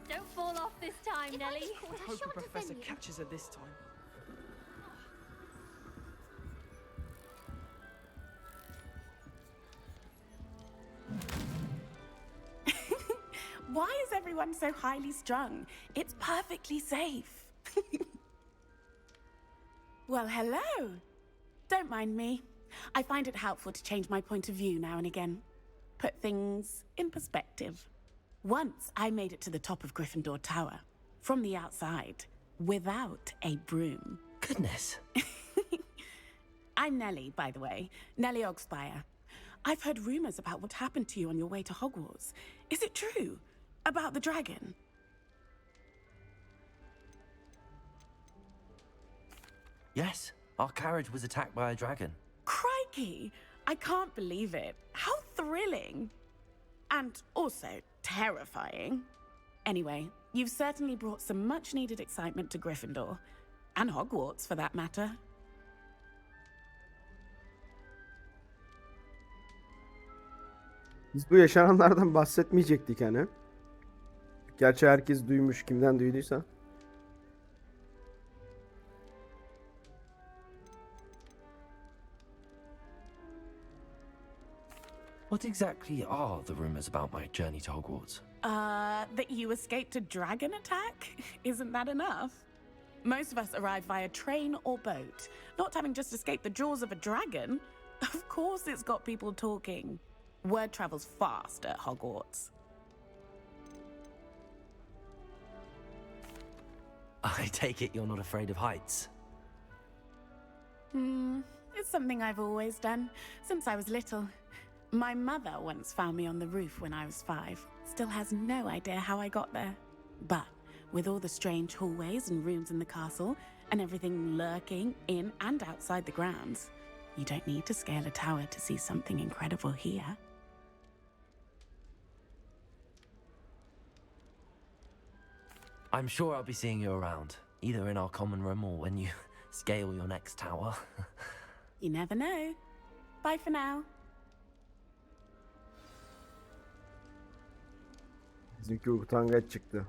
Don't fall off this time, Nelly. I hope the professor catches her this time. Why is everyone so highly strung? It's perfectly safe. Well, hello. Don't mind me. I find it helpful to change my point of view now and again. Put things in perspective. Once I made it to the top of Gryffindor Tower, from the outside, without a broom. Goodness. I'm Nellie, by the way. Nellie Ogspire. I've heard rumors about what happened to you on your way to Hogwarts. Is it true? About the dragon? Yes, our carriage was attacked by a dragon. Crikey! I can't believe it. How thrilling! And also terrifying. Anyway, you've certainly brought some much-needed excitement to Gryffindor. And Hogwarts, for that matter. Biz bu yaşananlardan bahsetmeyecektik hani. Gerçi herkes duymuş, kimden duyduysa. What exactly are the rumors about my journey to Hogwarts? That you escaped a dragon attack? Isn't that enough? Most of us arrive via train or boat, not having just escaped the jaws of a dragon. Of course it's got people talking. Word travels fast at Hogwarts. I take it you're not afraid of heights? It's something I've always done, since I was little. My mother once found me on the roof when I was 5. Still has no idea how I got there. But with all the strange hallways and rooms in the castle, and everything lurking in and outside the grounds, you don't need to scale a tower to see something incredible here. I'm sure I'll be seeing you around, either in our common room or when you scale your next tower. You never know. Bye for now. Bizimki utangaç çıktı.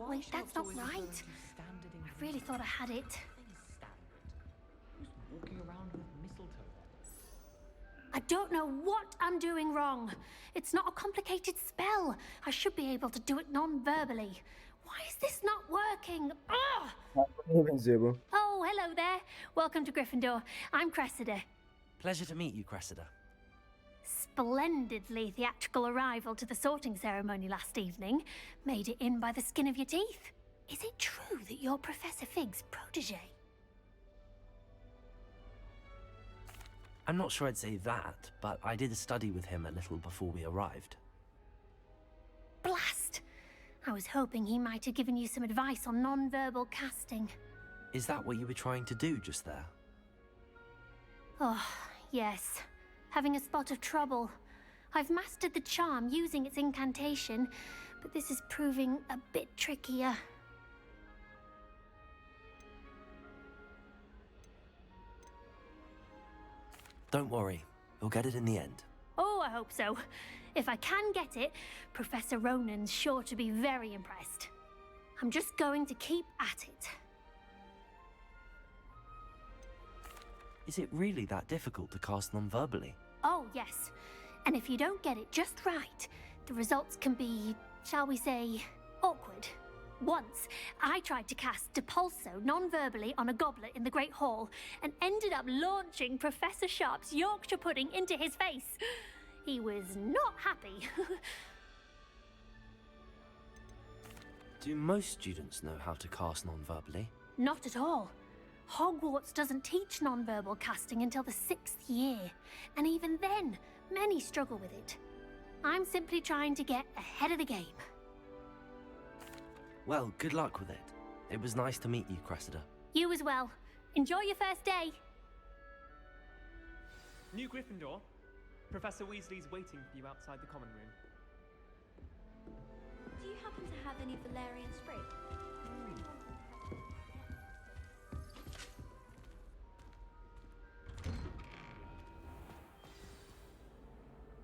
Wait, that's not right. I really thought I had it. I don't know what I'm doing wrong. It's not a complicated spell. I should be able to do it non-verbally. Why is this not working? Ugh! Neye benziyor bu? Oh, hello there. Welcome to Gryffindor. I'm Cressida. Pleasure to meet you, Cressida. Splendidly theatrical arrival to the sorting ceremony last evening. Made it in by the skin of your teeth. Is it true that you're Professor Fig's protege? I'm not sure I'd say that, but I did study with him a little before we arrived. Blast! I was hoping he might have given you some advice on non-verbal casting. Is that what you were trying to do just there? Oh, yes. Having a spot of trouble. I've mastered the charm using its incantation, but this is proving a bit trickier. Don't worry, you'll get it in the end. Oh, I hope so. If I can get it, Professor Ronan's sure to be very impressed. I'm just going to keep at it. Is it really that difficult to cast non-verbally? Oh, yes. And if you don't get it just right, the results can be, shall we say, awkward. Once, I tried to cast Depulso non-verbally on a goblet in the Great Hall and ended up launching Professor Sharp's Yorkshire pudding into his face. He was not happy. Do most students know how to cast non-verbally? Not at all. Hogwarts doesn't teach non-verbal casting until the 6th year, and even then, many struggle with it. I'm simply trying to get ahead of the game. Well, good luck with it. It was nice to meet you, Cressida. You as well. Enjoy your first day. New Gryffindor. Professor Weasley's waiting for you outside the common room. Do you happen to have any Valerian sprig?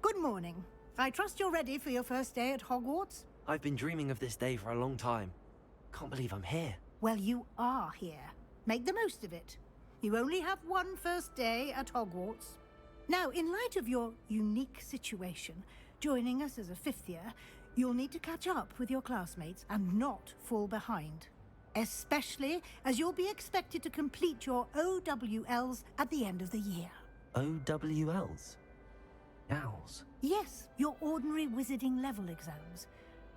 Good morning. I trust you're ready for your first day at Hogwarts? I've been dreaming of this day for a long time. Can't believe I'm here. Well, you are here. Make the most of it. You only have one first day at Hogwarts. Now, in light of your unique situation, joining us as a fifth year, you'll need to catch up with your classmates and not fall behind. Especially as you'll be expected to complete your OWLs at the end of the year. OWLs? Owls? Yes, your ordinary wizarding level exams.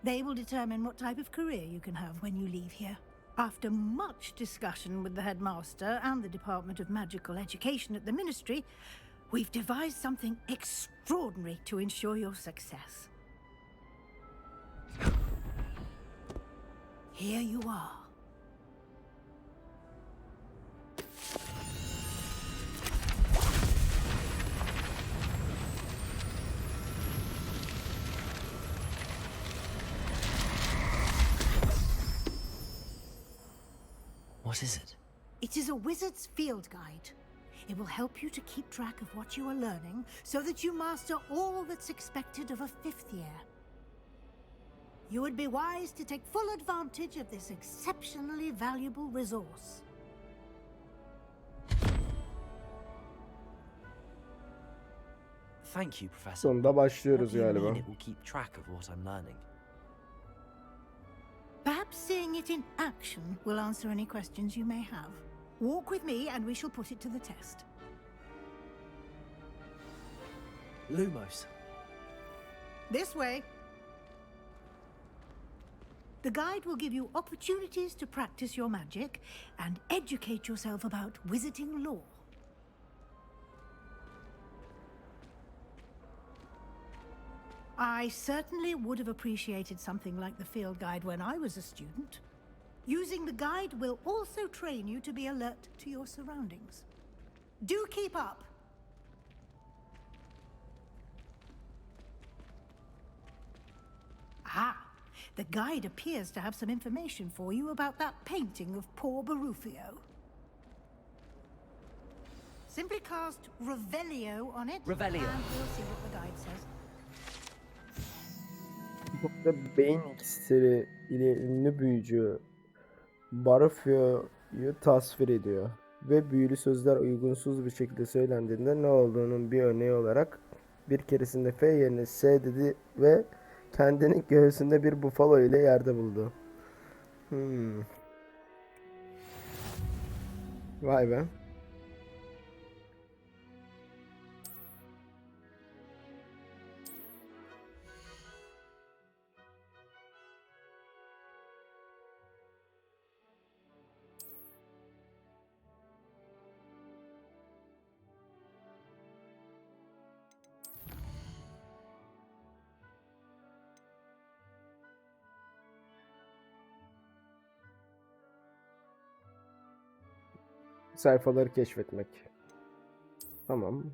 They will determine what type of career you can have when you leave here. After much discussion with the headmaster and the Department of Magical Education at the Ministry, we've devised something extraordinary to ensure your success. Here you are. What is it? It is a wizard's field guide. It will help you to keep track of what you are learning so that you master all that's expected of a fifth year. You would be wise to take full advantage of this exceptionally valuable resource. Thank you, Professor. Sonunda başlıyoruz What do you galiba. mean it will keep track of what I'm learning? Perhaps seeing it in action will answer any questions you may have. Walk with me and we shall put it to the test. Lumos. This way. The guide will give you opportunities to practice your magic and educate yourself about wizarding lore. I certainly would have appreciated something like the field guide when I was a student. Using the guide will also train you to be alert to your surroundings. Do keep up! Ah, the guide appears to have some information for you about that painting of poor Barufio. Simply cast Revelio on it, Revelio. and we'll see what the guide says. Burada beyin iksiri ile ünlü büyücü Barufio'yu tasvir ediyor. Ve büyülü sözler uygunsuz bir şekilde söylendiğinde ne olduğunun bir örneği olarak bir keresinde F yerine S dedi ve kendini göğsünde bir bufalo ile yerde buldu. Vay be. Sayfaları keşfetmek. Tamam.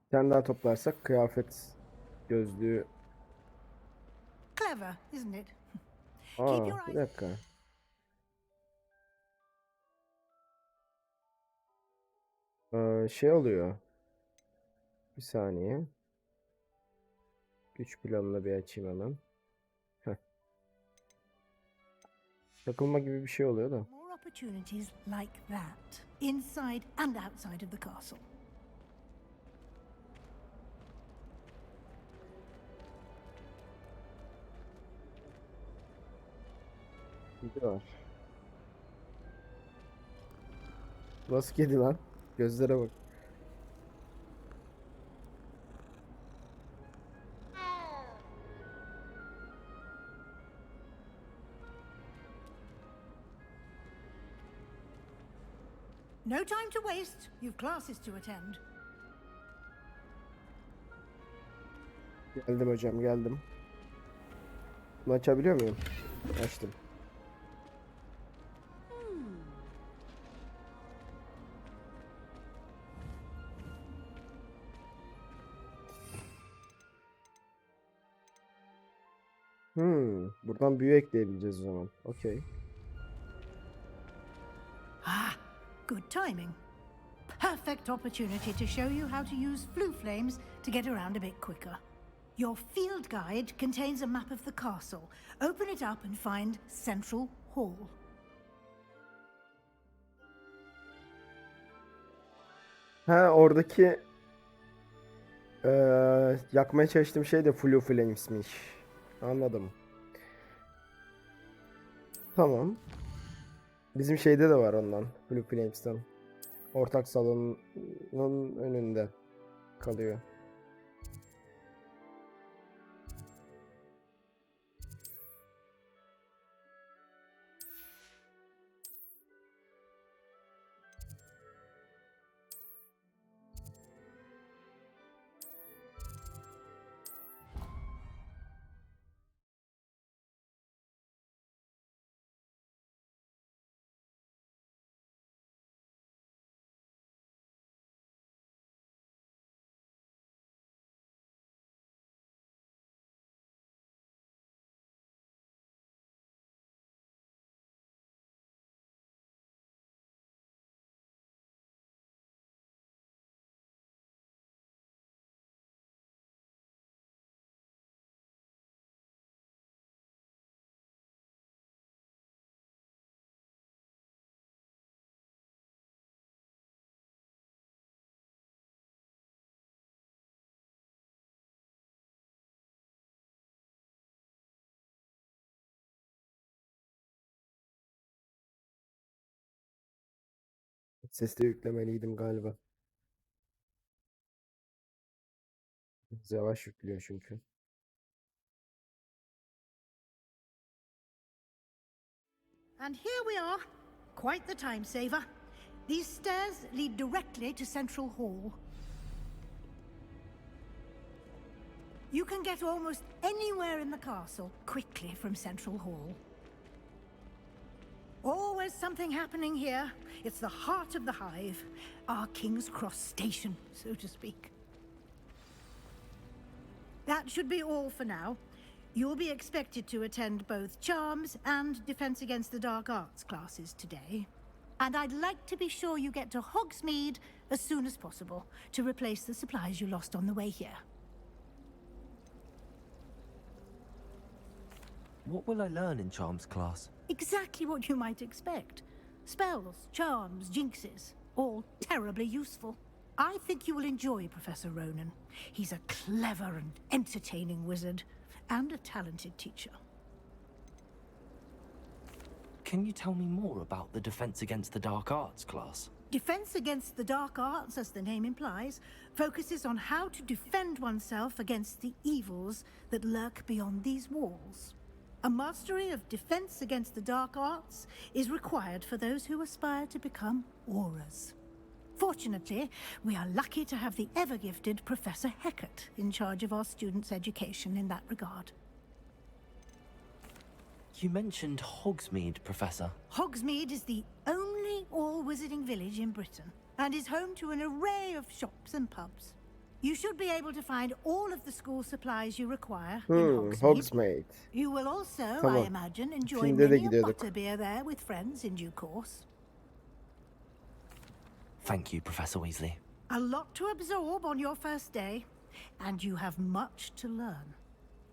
Bir tane daha toplarsak kıyafet, gözlüğü. Clever, isn't it? Aa, bir dakika. Şey oluyor. Bir saniye. Güç planını bir açayım hemen. Heh. Takılma gibi bir şey oluyor da. More opportunities like that, inside and outside of the castle. Kedi var. Nasıl kedi lan? Gözlere bak. No time to waste. You've classes to attend. Geldim hocam, geldim. Bunu açabiliyor muyum? Açtım. Buradan büyü ekleyebileceğiz o zaman. Okey. Ah, good timing. Perfect opportunity to show you how to use flue flames to get around a bit quicker. Your field guide contains a map of the castle. Open it up and find Central Hall. Ha, oradaki yakmaya çalıştığım şey de Flue Flames'miş. Anladım. Tamam. Bizim şeyde de var ondan. Flue Flames'ten. Ortak salonun önünde kalıyor. Sesli yüklemeliydim galiba. Yavaş yüklüyor çünkü. And here we are. Quite the time saver. These stairs lead directly to Central Hall. You can get almost anywhere in the castle quickly from Central Hall. Always something happening here. It's the heart of the hive. Our King's Cross station, so to speak. That should be all for now. You'll be expected to attend both Charms and Defense Against the Dark Arts classes today. And I'd like to be sure you get to Hogsmeade as soon as possible to replace the supplies you lost on the way here. What will I learn in Charms class? Exactly what you might expect. Spells, charms, jinxes, all terribly useful. I think you will enjoy Professor Ronan. He's a clever and entertaining wizard, and a talented teacher. Can you tell me more about the Defense Against the Dark Arts class? Defense Against the Dark Arts, as the name implies, focuses on how to defend oneself against the evils that lurk beyond these walls. A mastery of Defense Against the Dark Arts is required for those who aspire to become auras. Fortunately, we are lucky to have the ever-gifted Professor Hecat in charge of our students' education in that regard. You mentioned Hogsmeade, Professor. Hogsmeade is the only all-wizarding village in Britain, and is home to an array of shops and pubs. You should be able to find all of the school supplies you require in Hogsmeade. Hogsmeade. You will also, I Tamam. imagine, enjoy Filmde de many a gidiyorduk. butterbeer there with friends in due course. Thank you, Professor Weasley. A lot to absorb on your first day, and you have much to learn.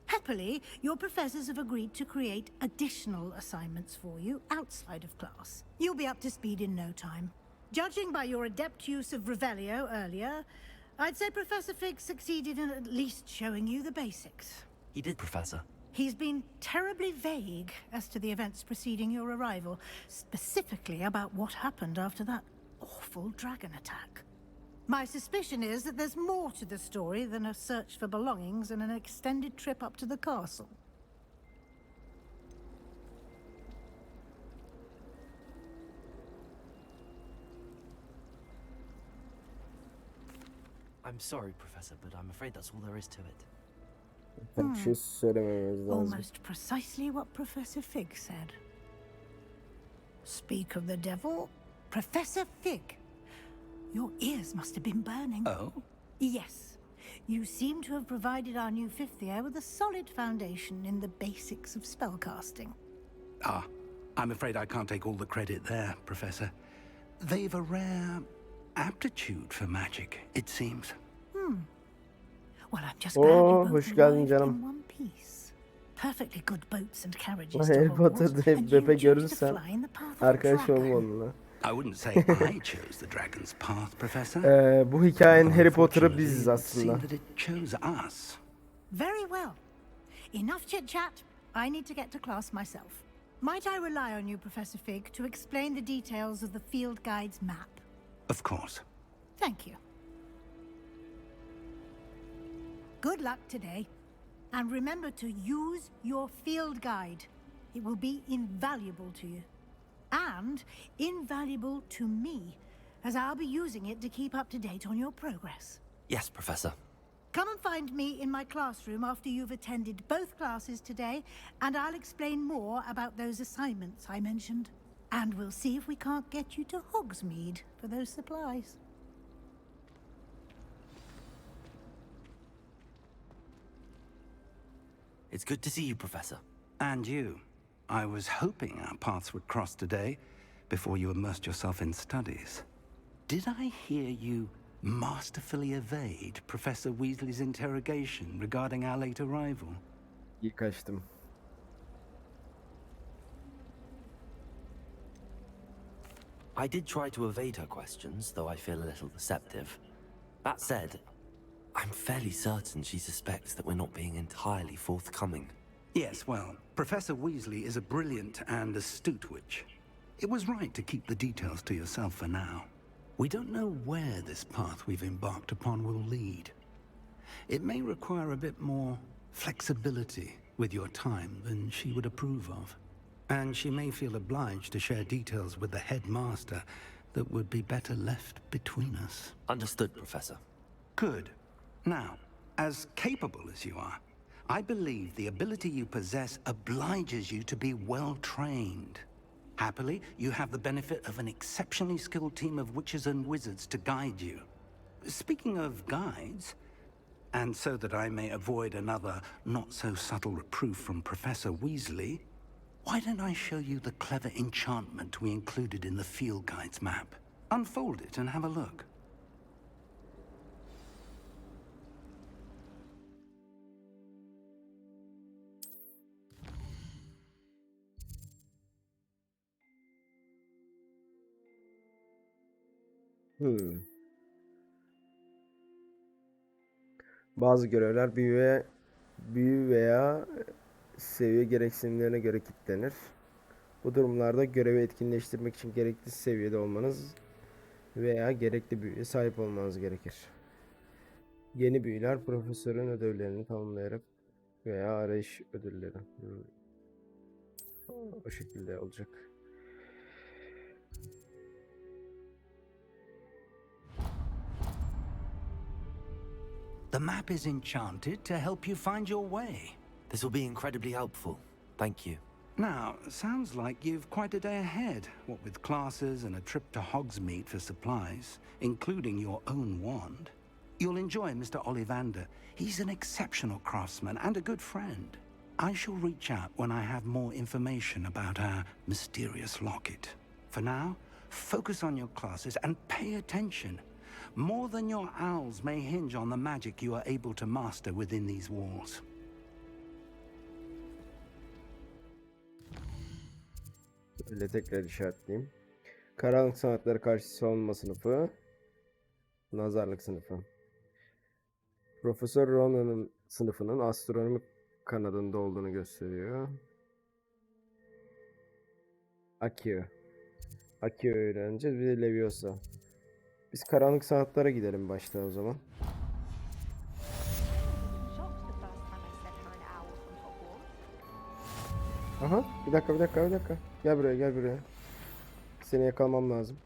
Happily, your professors have agreed to create additional assignments for you outside of class. You'll be up to speed in no time. Judging by your adept use of Revelio earlier, I'd say Professor Fig succeeded in at least showing you the basics. He did, Professor. He's been terribly vague as to the events preceding your arrival, specifically about what happened after that awful dragon attack. My suspicion is that there's more to the story than a search for belongings and an extended trip up to the castle. I'm sorry, Professor, but I'm afraid that's all there is to it. Bir şey söylememiz lazım. Almost precisely what Professor Fig said. Speak of the devil, Professor Fig. Your ears must have been burning. Oh? Yes. You seem to have provided our new fifth year with a solid foundation in the basics of spellcasting. Ah, I'm afraid I can't take all the credit there, Professor. They've a rare aptitude for magic, it seems. Well, I'm just glad you both hoş geldin arrived canım. in one piece. Perfectly good boats and carriages Harry to Hogwarts, Potter'da hep and you Bepe chose to görürsen fly in the path of a arkadaş dragon. olma onunla. I wouldn't say I chose the dragon's path, Professor. Bu hikayenin Harry Potter'ı Unfortunately, biziz it aslında. seemed that it chose us. Very well. Enough chit-chat. I need to get to class myself. Might I rely on you, Professor Fig, to explain the details of the field guide's map? Of course. Thank you. Good luck today. And remember to use your field guide. It will be invaluable to you. And invaluable to me, as I'll be using it to keep up to date on your progress. Yes, Professor. Come and find me in my classroom after you've attended both classes today, and I'll explain more about those assignments I mentioned. And we'll see if we can't get you to Hogsmeade for those supplies. It's good to see you, Professor. And you. I was hoping our paths would cross today, before you immersed yourself in studies. Did I hear you masterfully evade Professor Weasley's interrogation regarding our late arrival? İyi kaçtım. I did try to evade her questions, though I feel a little deceptive. That said, I'm fairly certain she suspects that we're not being entirely forthcoming. Yes, well, Professor Weasley is a brilliant and astute witch. It was right to keep the details to yourself for now. We don't know where this path we've embarked upon will lead. It may require a bit more flexibility with your time than she would approve of. And she may feel obliged to share details with the headmaster that would be better left between us. Understood, Professor. Good. Now, as capable as you are, I believe the ability you possess obliges you to be well trained. Happily, you have the benefit of an exceptionally skilled team of witches and wizards to guide you. Speaking of guides, and so that I may avoid another not-so-subtle reproof from Professor Weasley, why don't I show you the clever enchantment we included in the field guide's map? Unfold it and have a look. Bazı görevler büyü veya seviye gereksinimlerine göre kilitlenir. Bu durumlarda görevi etkinleştirmek için gerekli seviyede olmanız veya gerekli büyüye sahip olmanız gerekir. Yeni büyüler profesörün ödevlerini tamamlayarak veya arayış ödülleri. O şekilde olacak. The map is enchanted to help you find your way. This will be incredibly helpful. Thank you. Now, sounds like you've quite a day ahead, what with classes and a trip to Hogsmeade for supplies, including your own wand. You'll enjoy Mr. Ollivander. He's an exceptional craftsman and a good friend. I shall reach out when I have more information about our mysterious locket. For now, focus on your classes and pay attention. More than your owls may hinge on the magic you are able to master within these walls. Öyle tekrar işaretleyeyim. Karanlık sanatları karşı savunma sınıfı. Nazarlık sınıfı. Profesör Rona'nın sınıfının astronomi kanadında olduğunu gösteriyor. Akio. Akio öğreneceğiz. Bir de Leviosa. Biz karanlık sanatlara gidelim başta o zaman. Aha, bir dakika. Gel buraya. Seni yakalamam lazım.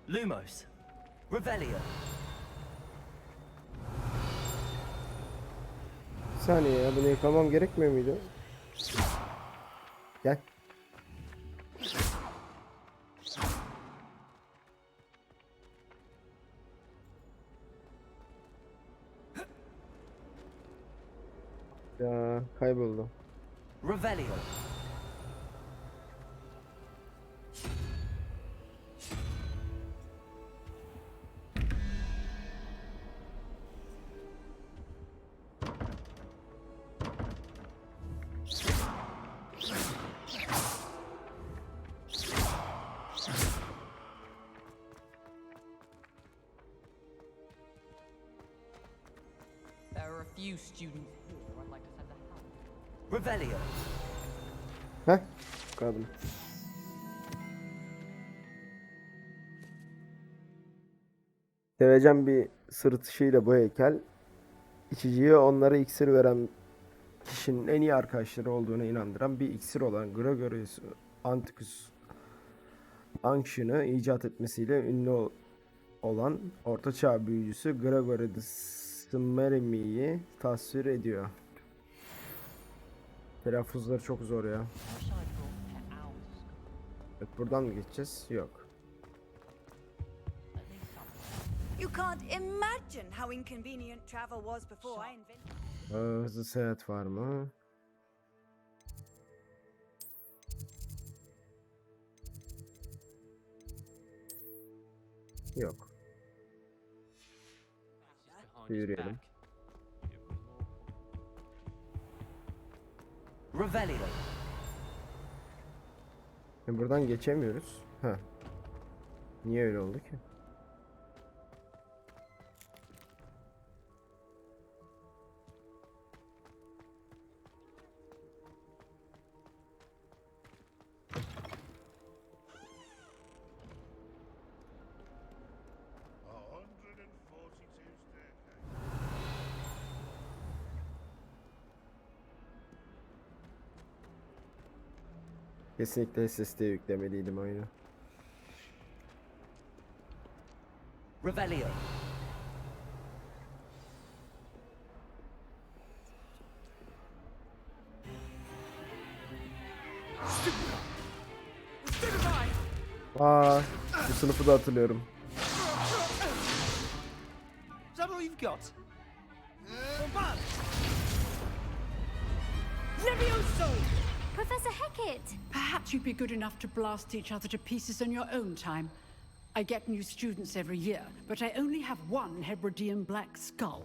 Lumos. Revelio. Bir saniye ya, bunu yakalamam gerekmiyor muydu? Gel. Ya kayboldu. Revelio. There are a few students here I'd like to send a help. Revelio. Heh, kaldım. Sevecen bir sırıtışıyla bu heykel, içiciye onlara iksir veren kişinin en iyi arkadaşları olduğuna inandıran bir iksir olan Gregorius Anticus Anction'ı icat etmesiyle ünlü olan ortaçağ büyücüsü Gregory de Smerimi'yi tasvir ediyor. Telaffuzları çok zor ya. Evet, buradan mı geçeceğiz? Yok. You can't imagine how inconvenient travel was before I invented. Hızlı seyahat var mı? Yok. Yürüyelim. Revelio. Buradan geçemiyoruz. Ha. Niye öyle oldu ki? Kesinlikle SSD'ye yüklemeliydim oyunu. Revelio. Aa, bu sınıfı da hatırlıyorum. Is that all you've got? Levioso! Professor Hackett! Perhaps you'd be good enough to blast each other to pieces in your own time. I get new students every year, but I only have one Hebridean black skull.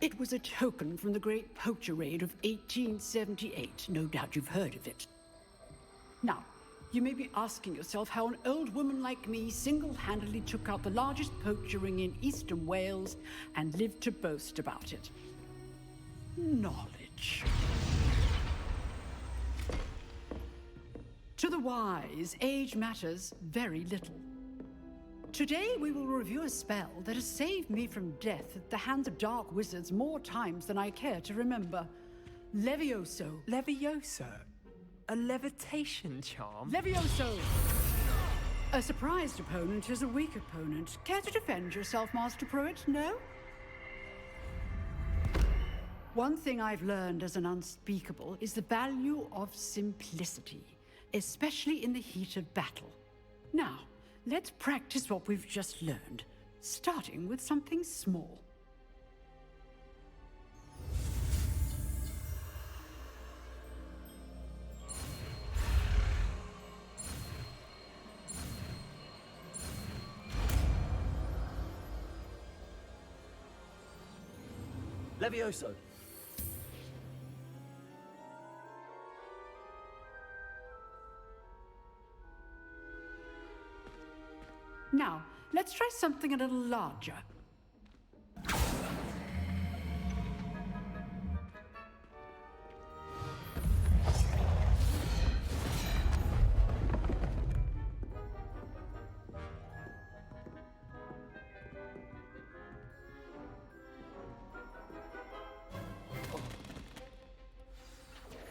It was a token from the Great Poacher Raid of 1878. No doubt you've heard of it. Now, you may be asking yourself how an old woman like me single-handedly took out the largest poacher ring in eastern Wales and lived to boast about it. Knowledge. To the wise, age matters very little. Today we will review a spell that has saved me from death at the hands of dark wizards more times than I care to remember. Levioso. Levioso? A levitation charm? Levioso! A surprised opponent is a weak opponent. Care to defend yourself, Master Pruitt? No? One thing I've learned as an unspeakable is the value of simplicity, especially in the heat of battle. Now, let's practice what we've just learned, starting with something small. Levioso. Now, let's try something a little larger.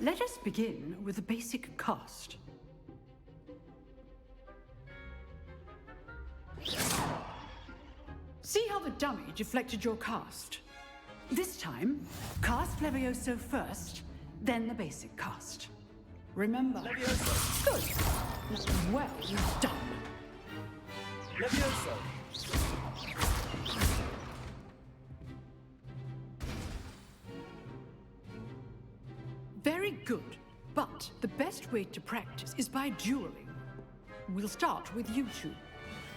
Let us begin with the basic cast. See how the dummy deflected your cast? This time, cast Levioso first, then the basic cast. Remember. Levioso. Good. Now, well done. Levioso. Very good. But the best way to practice is by dueling. We'll start with you two.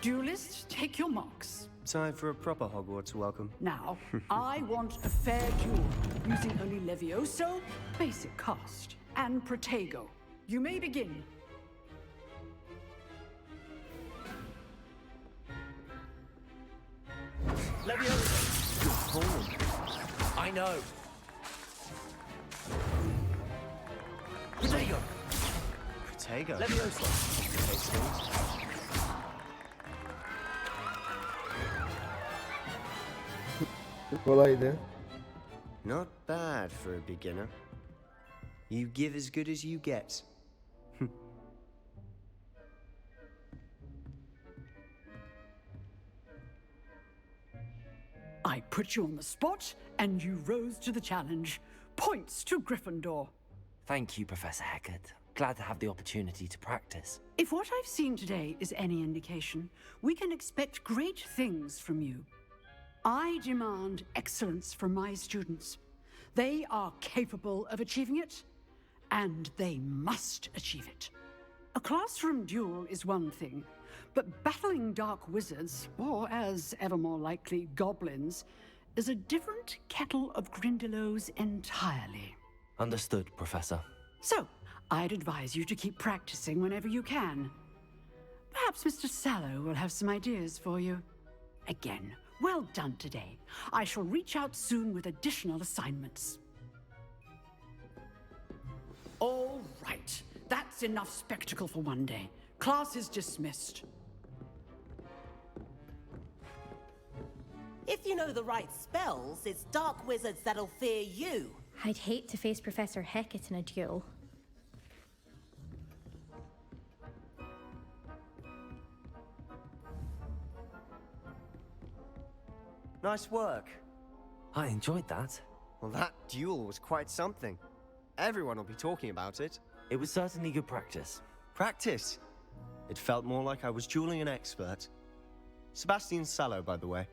Duelists, take your marks. Time for a proper Hogwarts welcome. Now, I want a fair duel, using only Levioso, basic cast, and Protego. You may begin. Levioso! Good form. I know. Protego! Protego? Levioso! Kolaydı. Not bad for a beginner. You give as good as you get. I put you on the spot, and you rose to the challenge. Points to Gryffindor. Thank you, Professor Hecat. Glad to have the opportunity to practice. If what I've seen today is any indication, we can expect great things from you. I demand excellence from my students. They are capable of achieving it, and they must achieve it. A classroom duel is one thing, but battling dark wizards, or as ever more likely, goblins, is a different kettle of Grindylows entirely. Understood, Professor. So, I'd advise you to keep practicing whenever you can. Perhaps Mr. Sallow will have some ideas for you. Again, well done today. I shall reach out soon with additional assignments. All right. That's enough spectacle for one day. Class is dismissed. If you know the right spells, it's dark wizards that'll fear you. I'd hate to face Professor Hecat in a duel. Nice work. I enjoyed that. Well, that duel was quite something. Everyone will be talking about it. It was certainly good practice. Practice? It felt more like I was dueling an expert. Sebastian Sallow, by the way.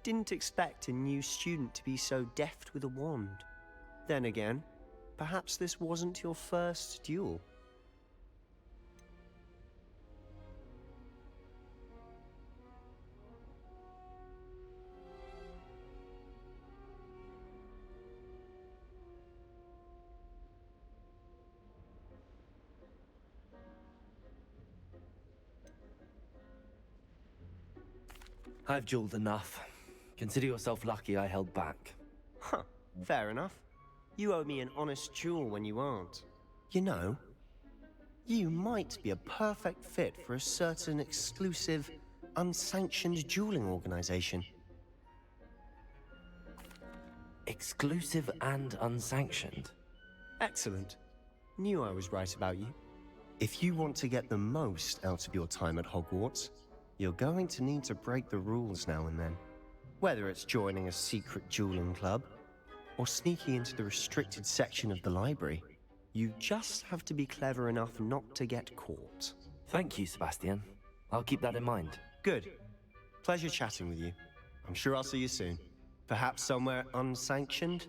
Didn't expect a new student to be so deft with a wand. Then again, perhaps this wasn't your first duel. I've dueled enough. Consider yourself lucky I held back. Huh, fair enough. You owe me an honest duel when you aren't. You know, you might be a perfect fit for a certain exclusive, unsanctioned dueling organization. Exclusive and unsanctioned? Excellent. Knew I was right about you. If you want to get the most out of your time at Hogwarts, you're going to need to break the rules now and then. Whether it's joining a secret dueling club, or sneaking into the restricted section of the library, you just have to be clever enough not to get caught. Thank you, Sebastian. I'll keep that in mind. Good. Pleasure chatting with you. I'm sure I'll see you soon. Perhaps somewhere unsanctioned?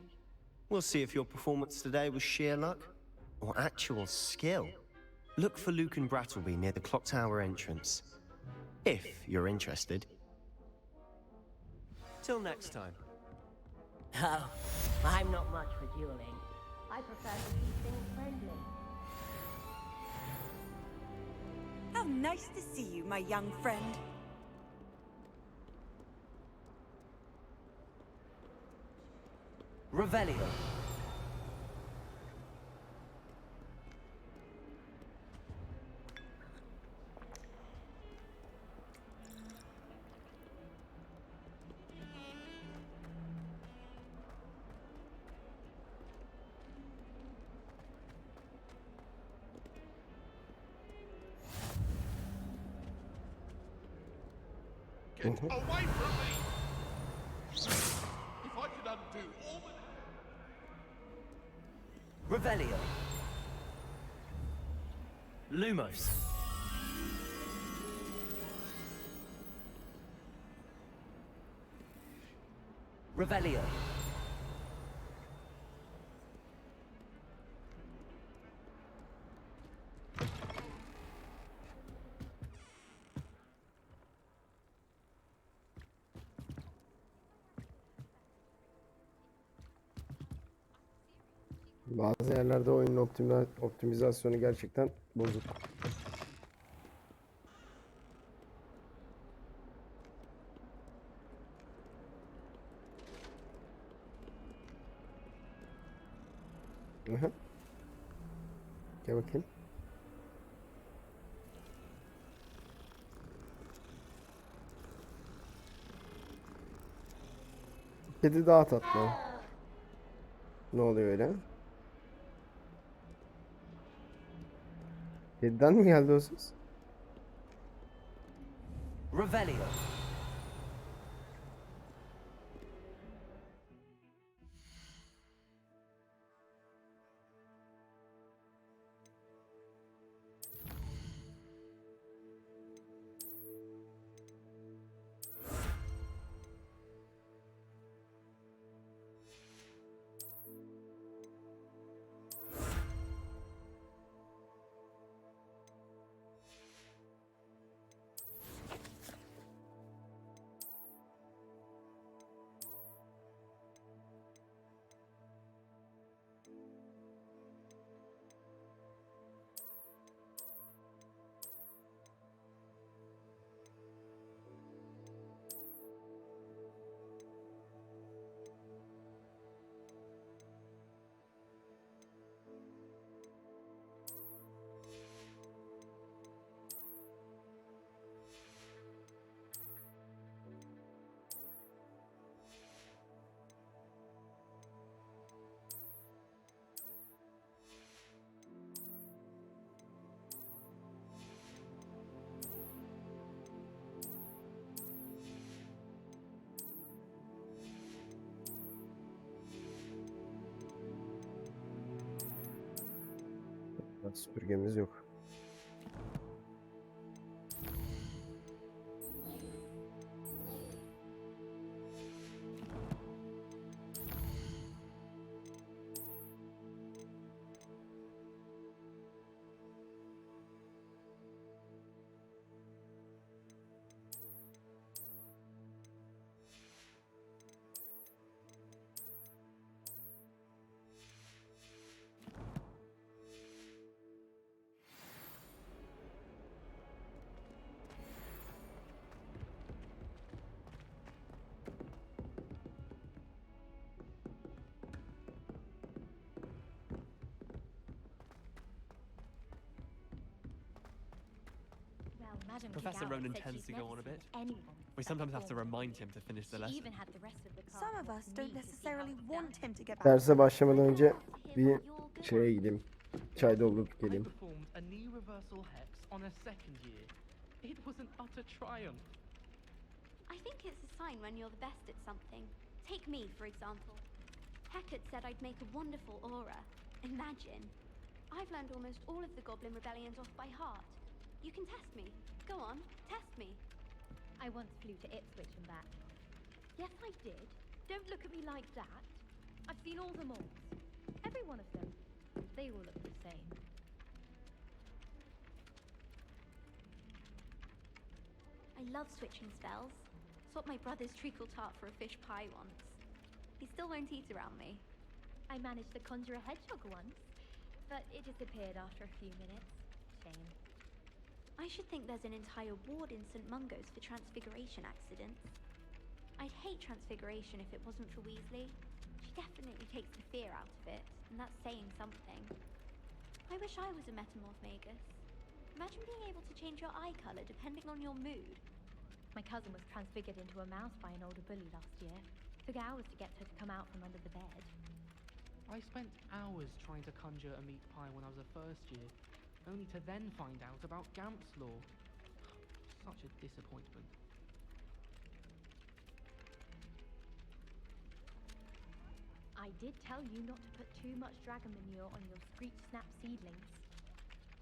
We'll see if your performance today was sheer luck, or actual skill. Look for Luke and Brattleby near the clock tower entrance. If you're interested. Till next time. Oh, I'm not much for dueling. I prefer to keep things friendly. How nice to see you, my young friend. Revelio. it away from me! If I could undo all the... Revelio. Lumos. Revelio. Bazı yerlerde oyunun optimizasyonu gerçekten bozuk. Aha. Gel bakayım. Kedi daha tatlı. Ne oluyor öyle? Kediden mi geldi o ses? Revelio. Süpürgemiz yok. Professor Ronan tends to go on a bit. We sometimes have to remind him to finish the lesson. Some of us don't necessarily want him to get back. Derse başlamadan önce bir şeye gideyim. Çay doldurup geleyim. Performed a knee reversal hex on a second year. It was an utter triumph. I think it's a sign when you're the best at something. Take me, for example. Hackett said I'd make a wonderful aura. Imagine. I've learned almost all of the Goblin rebellions off by heart. You can test me. Go on, test me. I once flew to Ipswich and back. Yes, I did. Don't look at me like that. I've seen all the malls. Every one of them. They all look the same. I love switching spells. Swapped my brother's treacle tart for a fish pie once. He still won't eat around me. I managed to conjure a hedgehog once, but it disappeared after a few minutes. Shame. I should think there's an entire ward in St. Mungo's for transfiguration accidents. I'd hate transfiguration if it wasn't for Weasley. She definitely takes the fear out of it, and that's saying something. I wish I was a metamorph magus. Imagine being able to change your eye colour depending on your mood. My cousin was transfigured into a mouse by an older bully last year. Took hours to get her to come out from under the bed. I spent hours trying to conjure a meat pie when I was a first year, only to then find out about Gamp's law. Such a disappointment. I did tell you not to put too much dragon manure on your screech snap seedlings.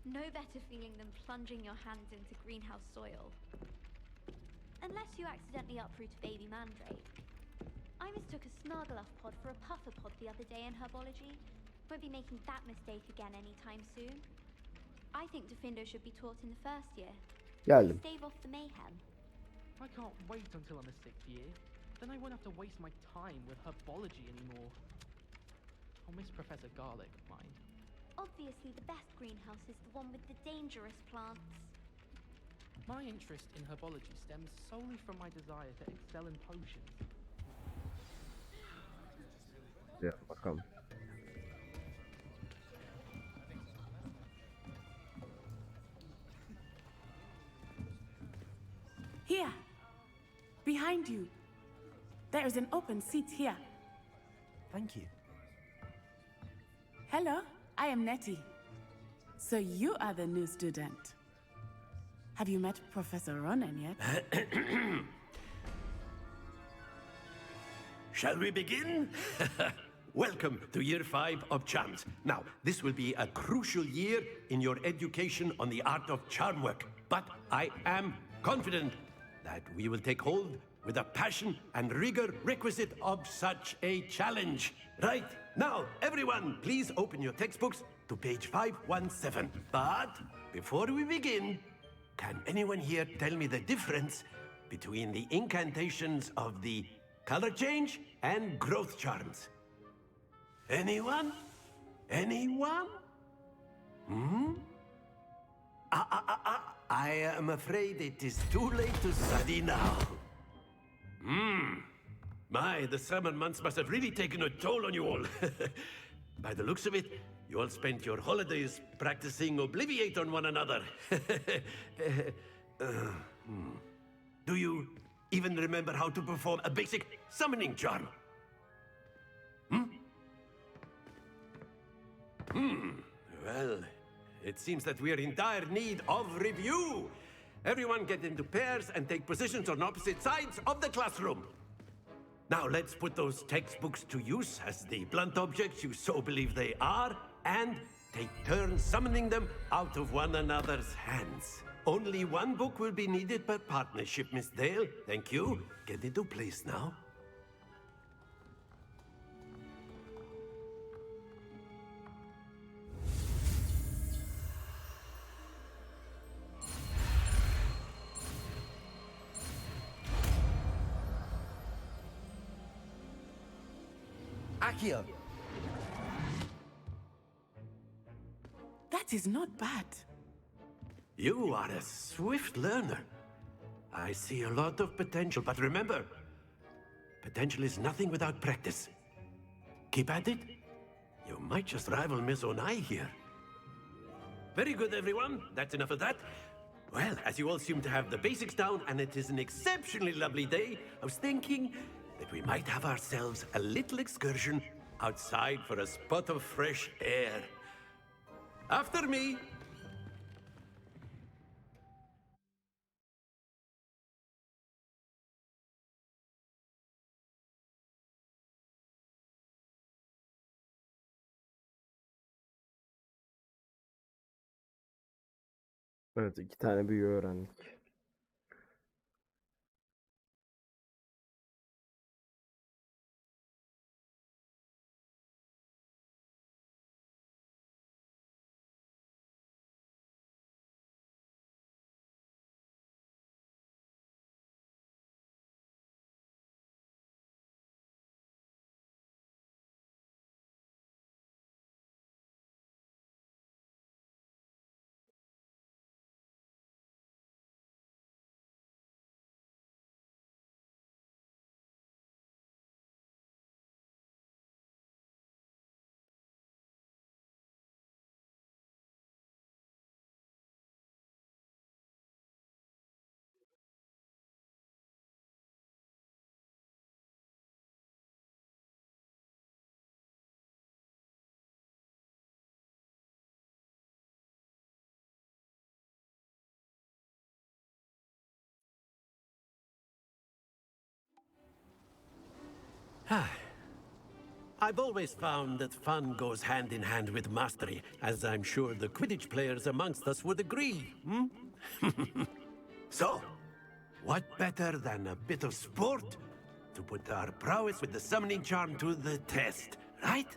No better feeling than plunging your hands into greenhouse soil. Unless you accidentally uproot a baby mandrake. I mistook a Snargaluff pod for a puffer pod the other day in herbology. Won't be making that mistake again anytime soon. I think Defindo should be taught in the first year. Geldim. Stave off the mayhem. I can't wait until I'm a 6th year. Then I won't have to waste my time with herbology anymore. I'll miss Professor Garlic, mind. Obviously the best greenhouse is the one with the dangerous plants. My interest in herbology stems solely from my desire to excel in potions. Ya bakalım. Here, behind you. There is an open seat here. Thank you. Hello, I am Nettie. So you are the new student. Have you met Professor Ronan yet? Shall we begin? Welcome to year 5 of charms. Now, this will be a crucial year in your education on the art of charm work. But I am confident that we will take hold with the passion and rigor requisite of such a challenge. Right, now, everyone, please open your textbooks to page 517. But before we begin, can anyone here tell me the difference between the incantations of the color change and growth charms? Anyone? Anyone? Hmm? I am afraid it is too late to study now. My, the summer months must have really taken a toll on you all. By the looks of it, you all spent your holidays practicing Obliviate on one another. Do you even remember how to perform a basic summoning charm? Well, it seems that we are in dire need of review. Everyone get into pairs and take positions on opposite sides of the classroom. Now let's put those textbooks to use as the blunt objects you so believe they are, and take turns summoning them out of one another's hands. Only one book will be needed per partnership, Miss Dale. Thank you. Get into place now. Accio. That is not bad. You are a swift learner. I see a lot of potential, but remember, potential is nothing without practice. Keep at it. You might just rival Miss Onai here. Very good, everyone. That's enough of that. Well, as you all seem to have the basics down, and it is an exceptionally lovely day, I was thinking that we might have ourselves a little excursion outside for a spot of fresh air. After me. Evet, 2 tane büyü öğrendik. I've always found that fun goes hand in hand with mastery, as I'm sure the Quidditch players amongst us would agree. So, what better than a bit of sport to put our prowess with the summoning charm to the test, right?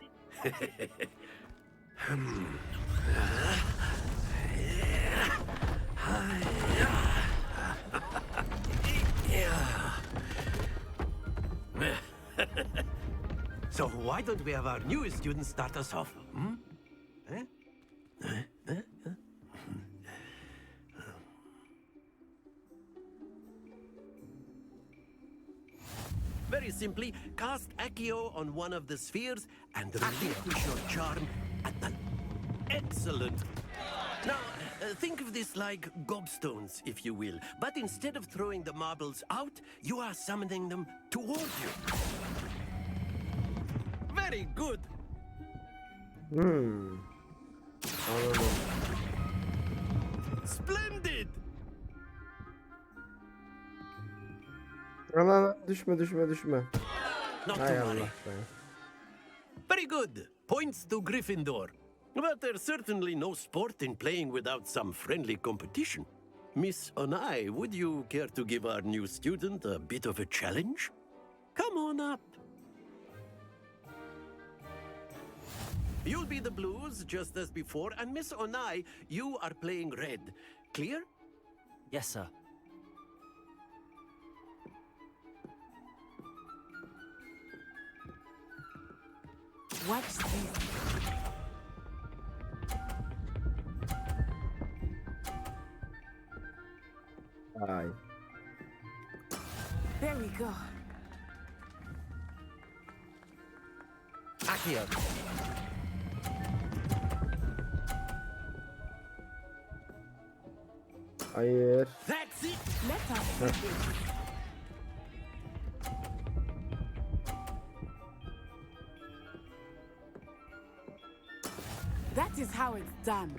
So why don't we have our newest student start us off? Very simply, cast Accio on one of the spheres and relinquish your charm at the... Excellent! Now, think of this like gobstones, if you will. But instead of throwing the marbles out, you are summoning them toward you. Very good! Anladım. Splendid! Ana düşme. Not Hay to Allah worry. be. Very good. Points to Gryffindor. But there's certainly no sport in playing without some friendly competition. Miss Onai, would you care to give our new student a bit of a challenge? Come on up. You'll be the blues, just as before, and Miss Onai, you are playing red. Clear? Yes, sir. What's this? Ay. There we go. Accio. Hayır. That's it. Let us do this. That is how it's done.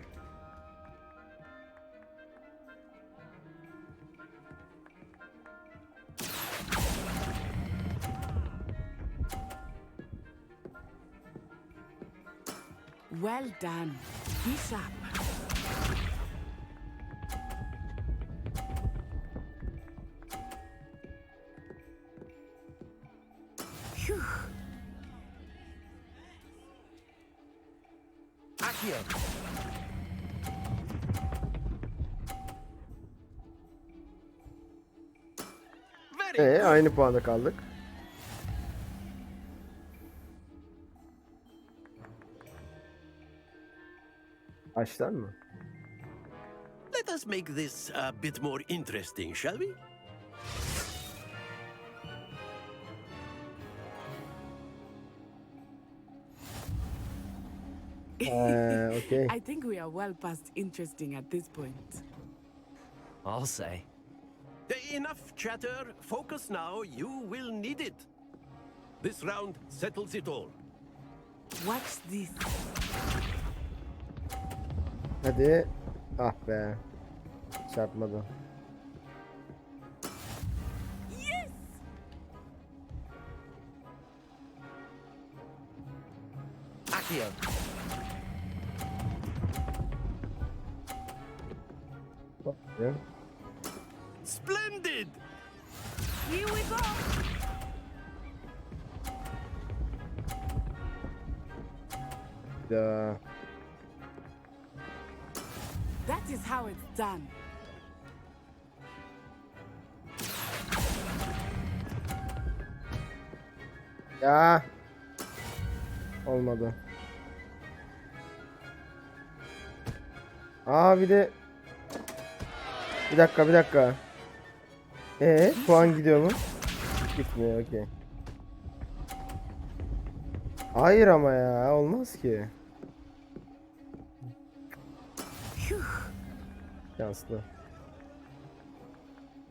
Well done. Be sharp. Phew. Accio. Aynı puanda kaldık. Baştan mı? Let us make this a bit more interesting, shall we? Okay. I think we are well past interesting at this point. I'll say. Enough chatter. Focus now. You will need it. This round settles it all. What's this? Hadi. Ah be. Çarpmadı. Yes! Accio. Ya. Splendid! Here we go! Ya. That is how it's done. Ya. Olmadı. Bir de bir dakika. Puan gidiyor mu? Gitmiyor, okey. Hayır ama ya, olmaz ki. Şanslı.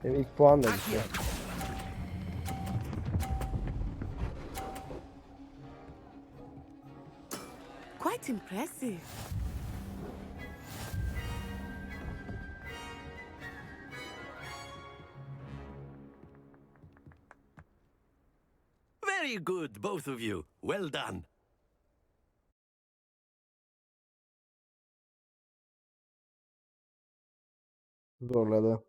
Benim ilk puan da gitti. Quite impressive. Very good, both of you. Well done. Zorladı.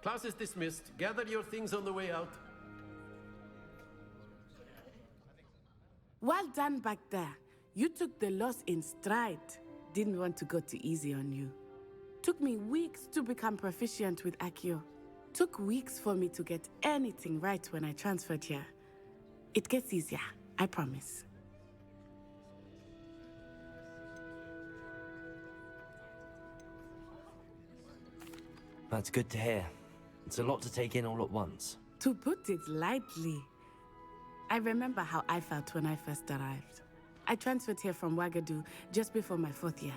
Class is dismissed. Gather your things on the way out. Well done back there. You took the loss in stride. Didn't want to go too easy on you. Took me weeks to become proficient with Accio. Took weeks for me to get anything right when I transferred here. It gets easier, I promise. That's good to hear. It's a lot to take in all at once. To put it lightly, I remember how I felt when I first arrived. I transferred here from Ouagadougou just before my 4th year.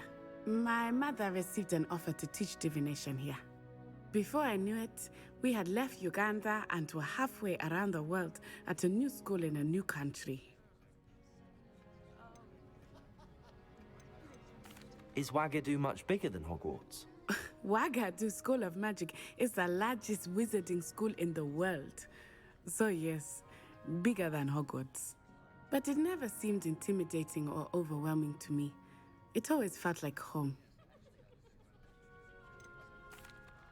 My mother received an offer to teach divination here. Before I knew it, we had left Uganda and were halfway around the world at a new school in a new country. Is Ouagadougou much bigger than Hogwarts? Ouagadougou School of Magic is the largest wizarding school in the world. So yes, bigger than Hogwarts. But it never seemed intimidating or overwhelming to me. It always felt like home.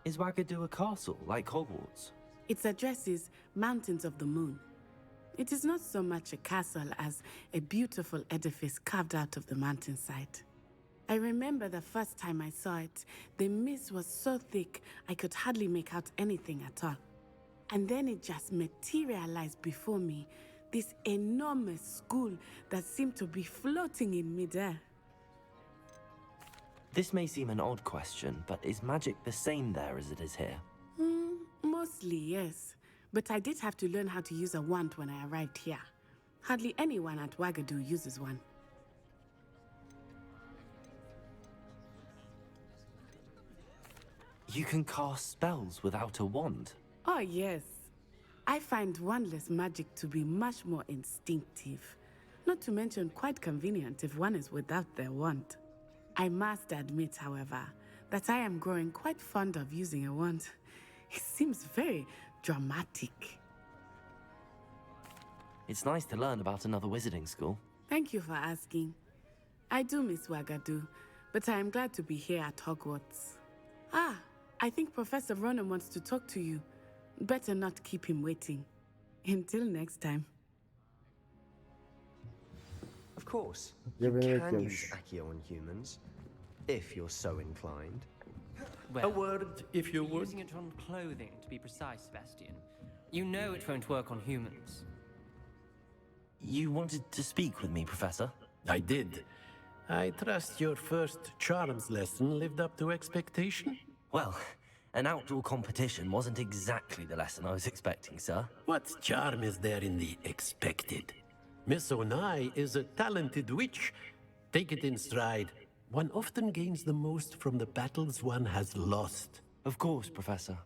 Is Ouagadougou a castle, like Hogwarts? Its address is Mountains of the Moon. It is not so much a castle as a beautiful edifice carved out of the mountainside. I remember the first time I saw it, the mist was so thick I could hardly make out anything at all. And then it just materialized before me, this enormous school that seemed to be floating in midair. This may seem an odd question, but is magic the same there as it is here? Mostly, yes. But I did have to learn how to use a wand when I arrived here. Hardly anyone at Ouagadougou uses one. You can cast spells without a wand? Oh, yes. I find wandless magic to be much more instinctive. Not to mention quite convenient if one is without their wand. I must admit, however, that I am growing quite fond of using a wand. It seems very dramatic. It's nice to learn about another wizarding school. Thank you for asking. I do miss Ouagadougou, but I am glad to be here at Hogwarts. I think Professor Ronan wants to talk to you. Better not keep him waiting. Until next time. Of course, Yeah, you but it can goes- use Accio on humans, if you're so inclined. Well, A word, if you would. using it on clothing, to be precise, Sebastian. You know it won't work on humans. You wanted to speak with me, Professor? I did. I trust your first charms lesson lived up to expectation? Well, an outdoor competition wasn't exactly the lesson I was expecting, sir. What charm is there in the expected? Miss Onai is a talented witch. Take it in stride. One often gains the most from the battles one has lost. Of course, Professor.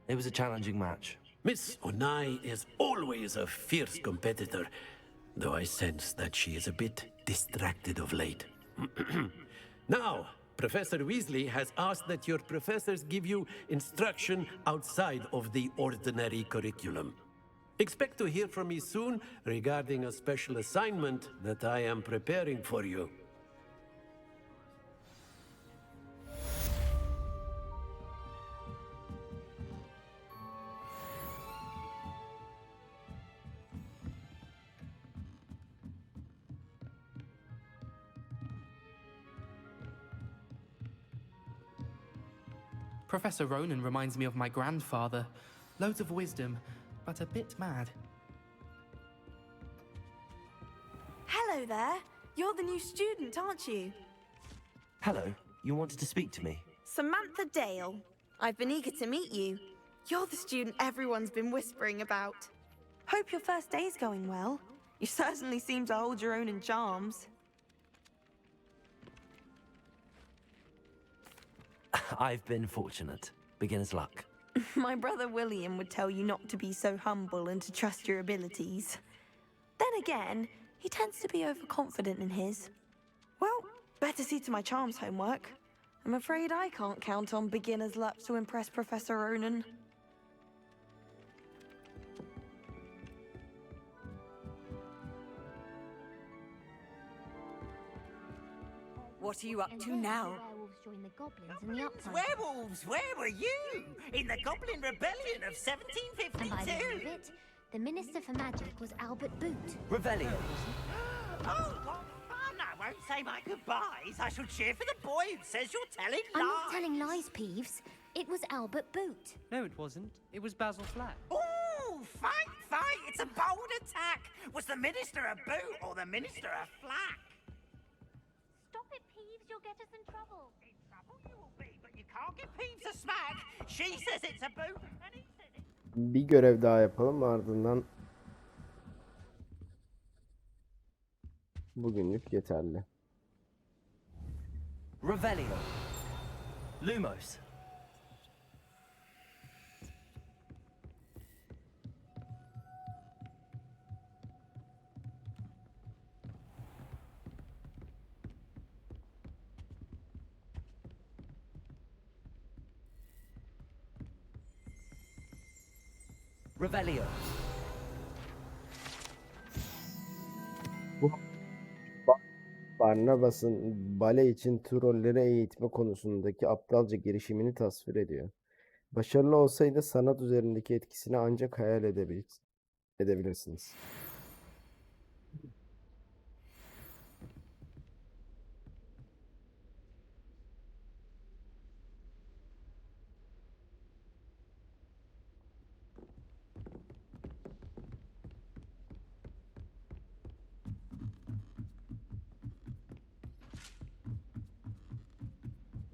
It was a challenging match. Miss Onai is always a fierce competitor, though I sense that she is a bit distracted of late. Now, Professor Weasley has asked that your professors give you instruction outside of the ordinary curriculum. Expect to hear from me soon regarding a special assignment that I am preparing for you. Professor Ronan reminds me of my grandfather. Loads of wisdom, but a bit mad. Hello there. You're the new student, aren't you? Hello, you wanted to speak to me? Samantha Dale. I've been eager to meet you. You're the student everyone's been whispering about. Hope your first day's going well. You certainly seem to hold your own in charms. I've been fortunate. Beginner's luck. My brother William would tell you not to be so humble and to trust your abilities. Then again, he tends to be overconfident in his. Well, better see to my charms homework. I'm afraid I can't count on beginner's luck to impress Professor Ronan. What are you up to now? Werewolves join the goblins in the upside. Werewolves, where were you? In the Goblin Rebellion of And by the end of 1752? it, the Minister for Magic was Albert Boot. Revelio. Oh, what fun! I won't say my goodbyes. I shall cheer for the boy who says you're telling lies. I'm not telling lies, Peeves. It was Albert Boot. No, it wasn't. It was Basil Flack. Oh, fight, fight! It's a bold attack. Was the Minister a boot or the Minister a flack? Stop it, Peeves. You'll get us in trouble. In trouble you will be, but you can't give Peeves a smack. She says it's a boot, and he says it's... Bir görev daha yapalım, ardından bugünlük yeterli. Revelio. Lumos. Revelio. Bu Barnabas'ın bale için trolleri eğitme konusundaki aptalca girişimini tasvir ediyor. Başarılı olsaydı sanat üzerindeki etkisini ancak hayal edebilirsiniz.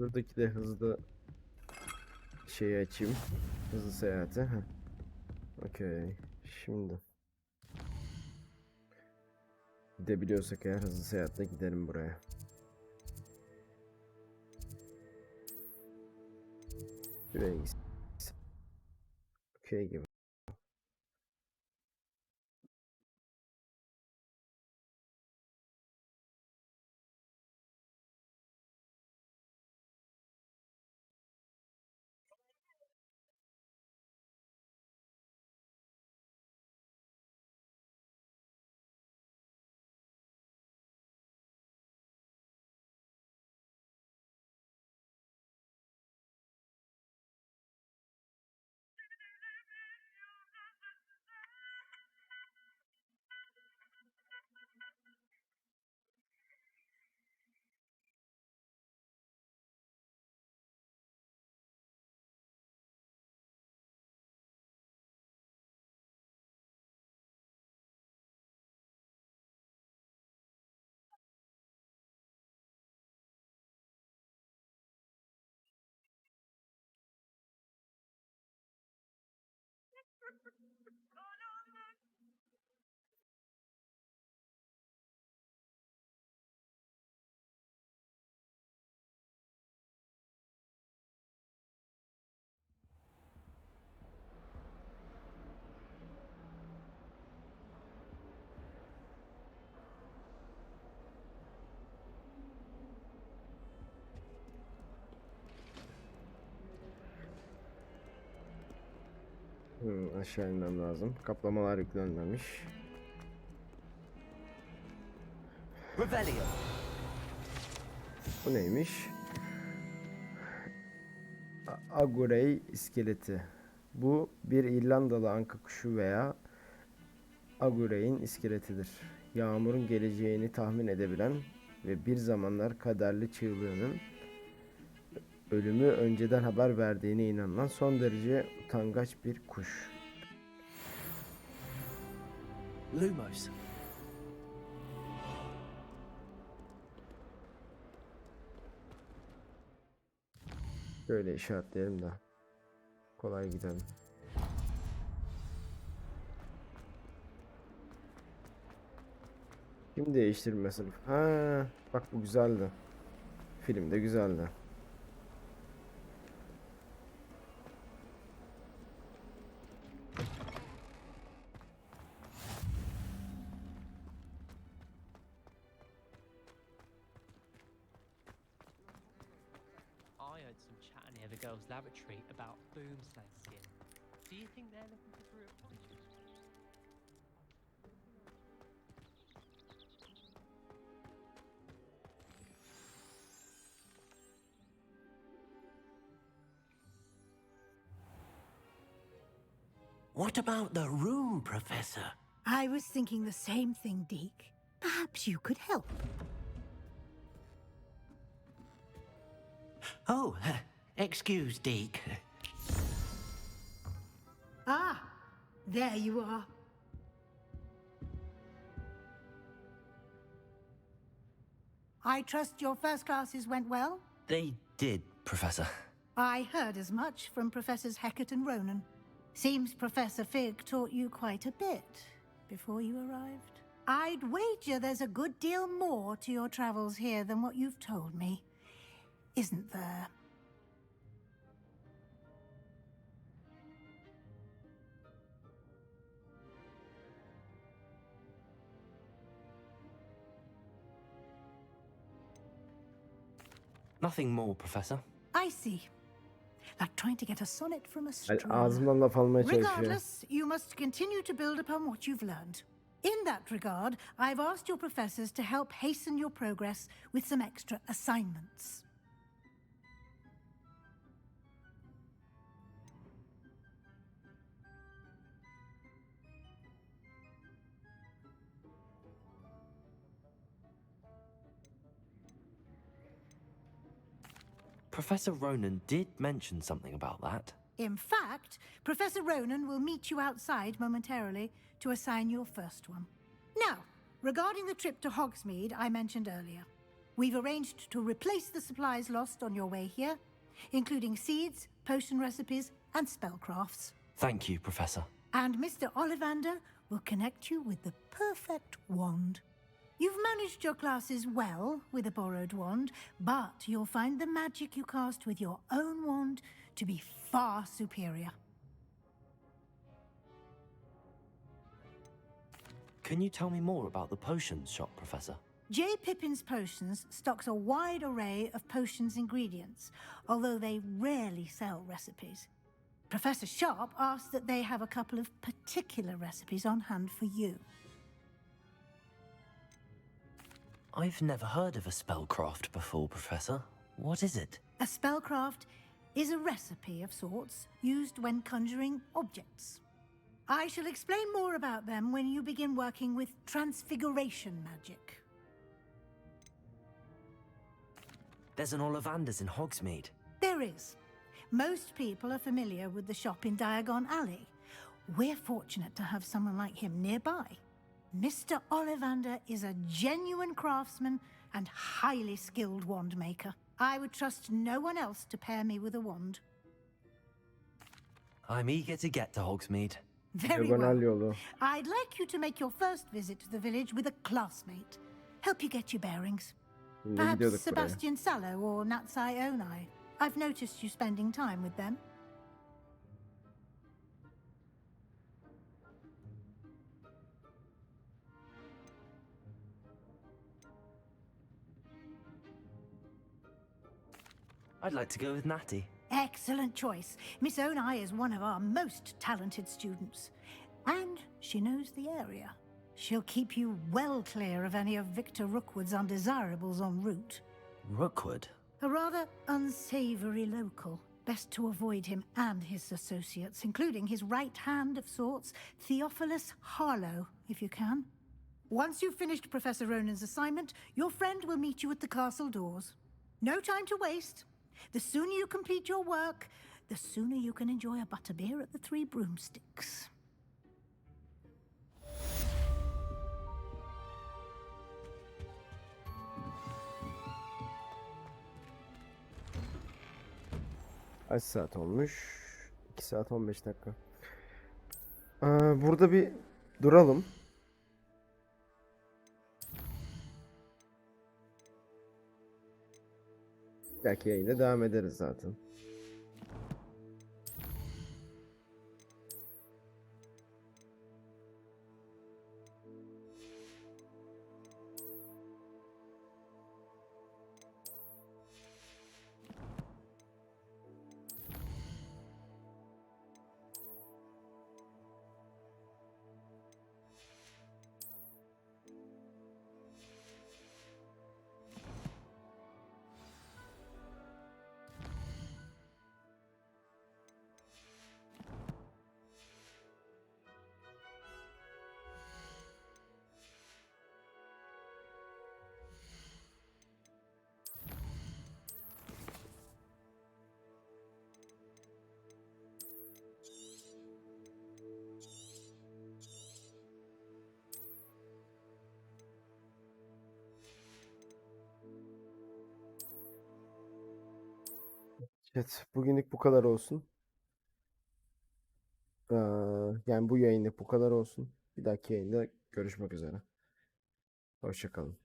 Buradaki de hızlı şeyi açayım. Hızlı seyahati. Okey. Şimdi gidebiliyorsak eğer hızlı seyahatle gidelim buraya. Buraya gitsin. Okey gibi. Aşağı inmem lazım. Kaplamalar yüklenmemiş. Revelio. Bu neymiş? Agurey iskeleti. Bu bir İrlandalı anka kuşu veya Agurey'in iskeletidir. Yağmurun geleceğini tahmin edebilen ve bir zamanlar kaderli çığlığının ölümü önceden haber verdiğine inanılan son derece utangaç bir kuş. Lumos. Böyle işaretleyelim de Kolay gidelim. Kim değiştirme sınıf? Ha, bak bu güzeldi. Film de güzeldi. I heard some chat near the girls' lavatory about Boom's skin. Do you think they're looking for group punches? What about the room, Professor? I was thinking the same thing, Deke. Perhaps you could help. Oh, excuse, Deke. Ah, there you are. I trust your first classes went well? They did, Professor. I heard as much from Professors Hecat and Ronan. Seems Professor Fig taught you quite a bit before you arrived. I'd wager there's a good deal more to your travels here than what you've told me. Isn't there? Nothing more, Professor. I see. Like trying to get a sonnet from a straw. Ağzımdan laf almaya çalışıyor. Regardless, you must continue to build upon what you've learned. In that regard, I've asked your professors to help hasten your progress with some extra assignments. Professor Ronan did mention something about that. In fact, Professor Ronan will meet you outside momentarily to assign your first one. Now, regarding the trip to Hogsmeade I mentioned earlier, we've arranged to replace the supplies lost on your way here, including seeds, potion recipes, and spellcrafts. Thank you, Professor. And Mr. Ollivander will connect you with the perfect wand. You've managed your classes well with a borrowed wand, but you'll find the magic you cast with your own wand to be far superior. Can you tell me more about the potions shop, Professor? J. Pippin's Potions stocks a wide array of potions ingredients, although they rarely sell recipes. Professor Sharp asked that they have a couple of particular recipes on hand for you. I've never heard of a spellcraft before, Professor. What is it? A spellcraft is a recipe of sorts used when conjuring objects. I shall explain more about them when you begin working with transfiguration magic. There's an Ollivander's in Hogsmeade. There is. Most people are familiar with the shop in Diagon Alley. We're fortunate to have someone like him nearby. Mr. Ollivander is a genuine craftsman and highly skilled wand maker. I would trust no one else to pair me with a wand. I'm eager to get to Hogsmeade. Very well. I'd like you to make your first visit to the village with a classmate. Help you get your bearings. Perhaps Sebastian Sallow or Natsai Onai. I've noticed you spending time with them. I'd like to go with Natty. Excellent choice. Miss Onai is one of our most talented students. And she knows the area. She'll keep you well clear of any of Victor Rookwood's undesirables en route. Rookwood? A rather unsavory local. Best to avoid him and his associates, including his right hand of sorts, Theophilus Harlow, if you can. Once you've finished Professor Ronan's assignment, your friend will meet you at the castle doors. No time to waste. The sooner you complete your work, the sooner you can enjoy a butterbeer at the Three Broomsticks. Kaç saat olmuş? 2 saat 15 dakika. Burada bir duralım. Belki yayına devam ederiz zaten. Evet, bugünlük bu kadar olsun. Yani bu yayınlık bu kadar olsun. Bir dahaki yayında görüşmek üzere. Hoşça kalın.